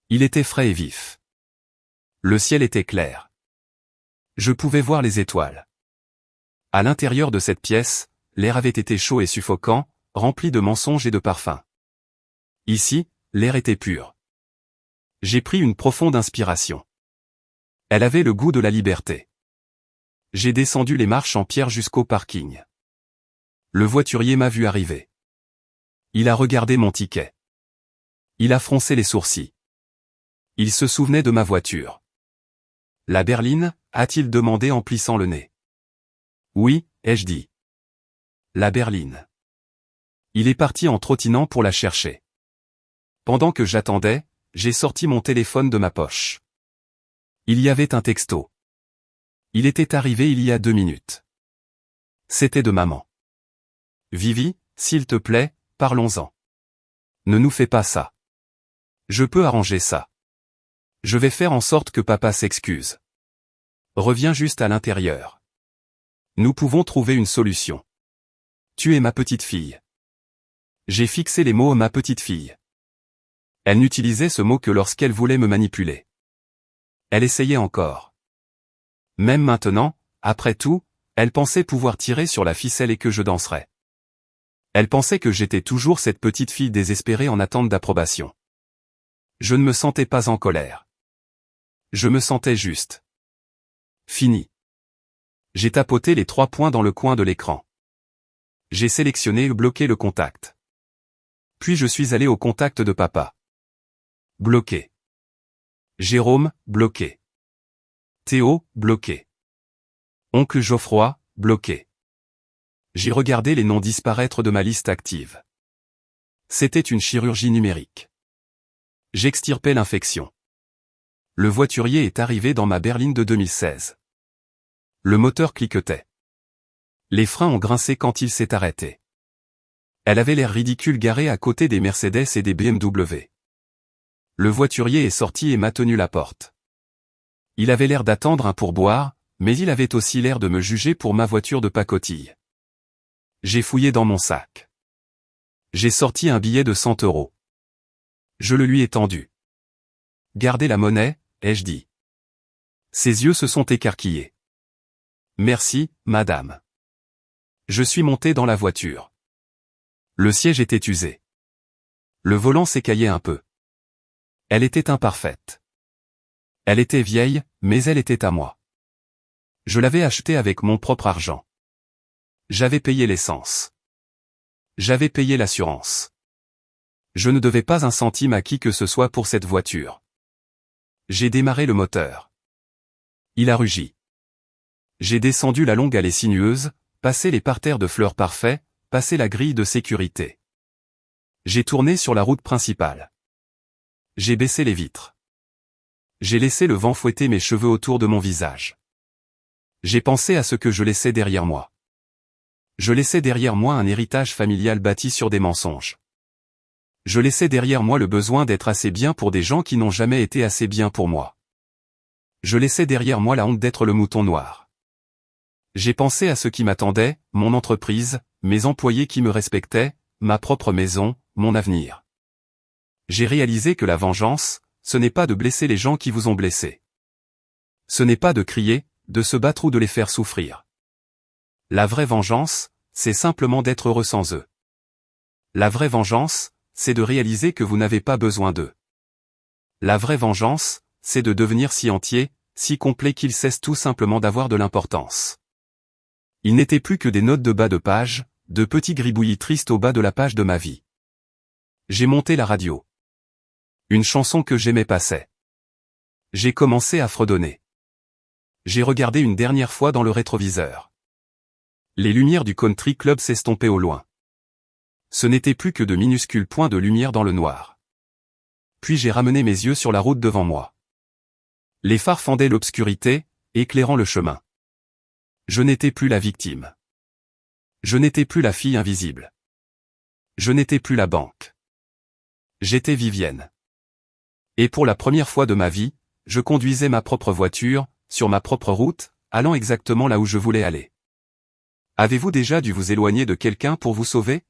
S1: Il était frais et vif. Le ciel était clair. Je pouvais voir les étoiles. À l'intérieur de cette pièce, l'air avait été chaud et suffocant, rempli de mensonges et de parfums. Ici, l'air était pur. J'ai pris une profonde inspiration. Elle avait le goût de la liberté. J'ai descendu les marches en pierre jusqu'au parking. Le voiturier m'a vu arriver. Il a regardé mon ticket. Il a froncé les sourcils. Il se souvenait de ma voiture. La berline, a-t-il demandé en plissant le nez. Oui, ai-je dit. La berline. Il est parti en trottinant pour la chercher. Pendant que j'attendais, j'ai sorti mon téléphone de ma poche. Il y avait un texto. Il était arrivé il y a 2 minutes. C'était de maman. Vivi, s'il te plaît, parlons-en. Ne nous fais pas ça. Je peux arranger ça. Je vais faire en sorte que papa s'excuse. Reviens juste à l'intérieur. Nous pouvons trouver une solution. Tu es ma petite fille. J'ai fixé les mots ma petite fille. Elle n'utilisait ce mot que lorsqu'elle voulait me manipuler. Elle essayait encore. Même maintenant, après tout, elle pensait pouvoir tirer sur la ficelle et que je danserais. Elle pensait que j'étais toujours cette petite fille désespérée en attente d'approbation. Je ne me sentais pas en colère. Je me sentais juste. Fini. J'ai tapoté les 3 points dans le coin de l'écran. J'ai sélectionné et bloqué le contact. Puis je suis allé au contact de papa. Bloqué. Jérôme, bloqué. Théo, bloqué. Oncle Geoffroy, bloqué. J'ai regardé les noms disparaître de ma liste active. C'était une chirurgie numérique. J'extirpais l'infection. Le voiturier est arrivé dans ma berline de 2016. Le moteur cliquetait. Les freins ont grincé quand il s'est arrêté. Elle avait l'air ridicule garée à côté des Mercedes et des BMW. Le voiturier est sorti et m'a tenu la porte. Il avait l'air d'attendre un pourboire, mais il avait aussi l'air de me juger pour ma voiture de pacotille. J'ai fouillé dans mon sac. J'ai sorti un billet de 100 €. Je le lui ai tendu. Gardez la monnaie, ai-je dit. Ses yeux se sont écarquillés. Merci, madame. Je suis monté dans la voiture. Le siège était usé. Le volant s'écaillait un peu. Elle était imparfaite. Elle était vieille, mais elle était à moi. Je l'avais achetée avec mon propre argent. J'avais payé l'essence. J'avais payé l'assurance. Je ne devais pas un centime à qui que ce soit pour cette voiture. J'ai démarré le moteur. Il a rugi. J'ai descendu la longue allée sinueuse, passé les parterres de fleurs parfaits, passé la grille de sécurité. J'ai tourné sur la route principale. J'ai baissé les vitres. J'ai laissé le vent fouetter mes cheveux autour de mon visage. J'ai pensé à ce que je laissais derrière moi. Je laissais derrière moi un héritage familial bâti sur des mensonges. Je laissais derrière moi le besoin d'être assez bien pour des gens qui n'ont jamais été assez bien pour moi. Je laissais derrière moi la honte d'être le mouton noir. J'ai pensé à ce qui m'attendait, mon entreprise, mes employés qui me respectaient, ma propre maison, mon avenir. J'ai réalisé que la vengeance, ce n'est pas de blesser les gens qui vous ont blessé. Ce n'est pas de crier, de se battre ou de les faire souffrir. La vraie vengeance, c'est simplement d'être heureux sans eux. La vraie vengeance, c'est de réaliser que vous n'avez pas besoin d'eux. La vraie vengeance, c'est de devenir si entier, si complet qu'ils cessent tout simplement d'avoir de l'importance. Ils n'étaient plus que des notes de bas de page, de petits gribouillis tristes au bas de la page de ma vie. J'ai monté la radio. Une chanson que j'aimais passait. J'ai commencé à fredonner. J'ai regardé une dernière fois dans le rétroviseur. Les lumières du country club s'estompaient au loin. Ce n'était plus que de minuscules points de lumière dans le noir. Puis j'ai ramené mes yeux sur la route devant moi. Les phares fendaient l'obscurité, éclairant le chemin. Je n'étais plus la victime. Je n'étais plus la fille invisible. Je n'étais plus la banque. J'étais Vivienne. Et pour la première fois de ma vie, je conduisais ma propre voiture, sur ma propre route, allant exactement là où je voulais aller. Avez-vous déjà dû vous éloigner de quelqu'un pour vous sauver ?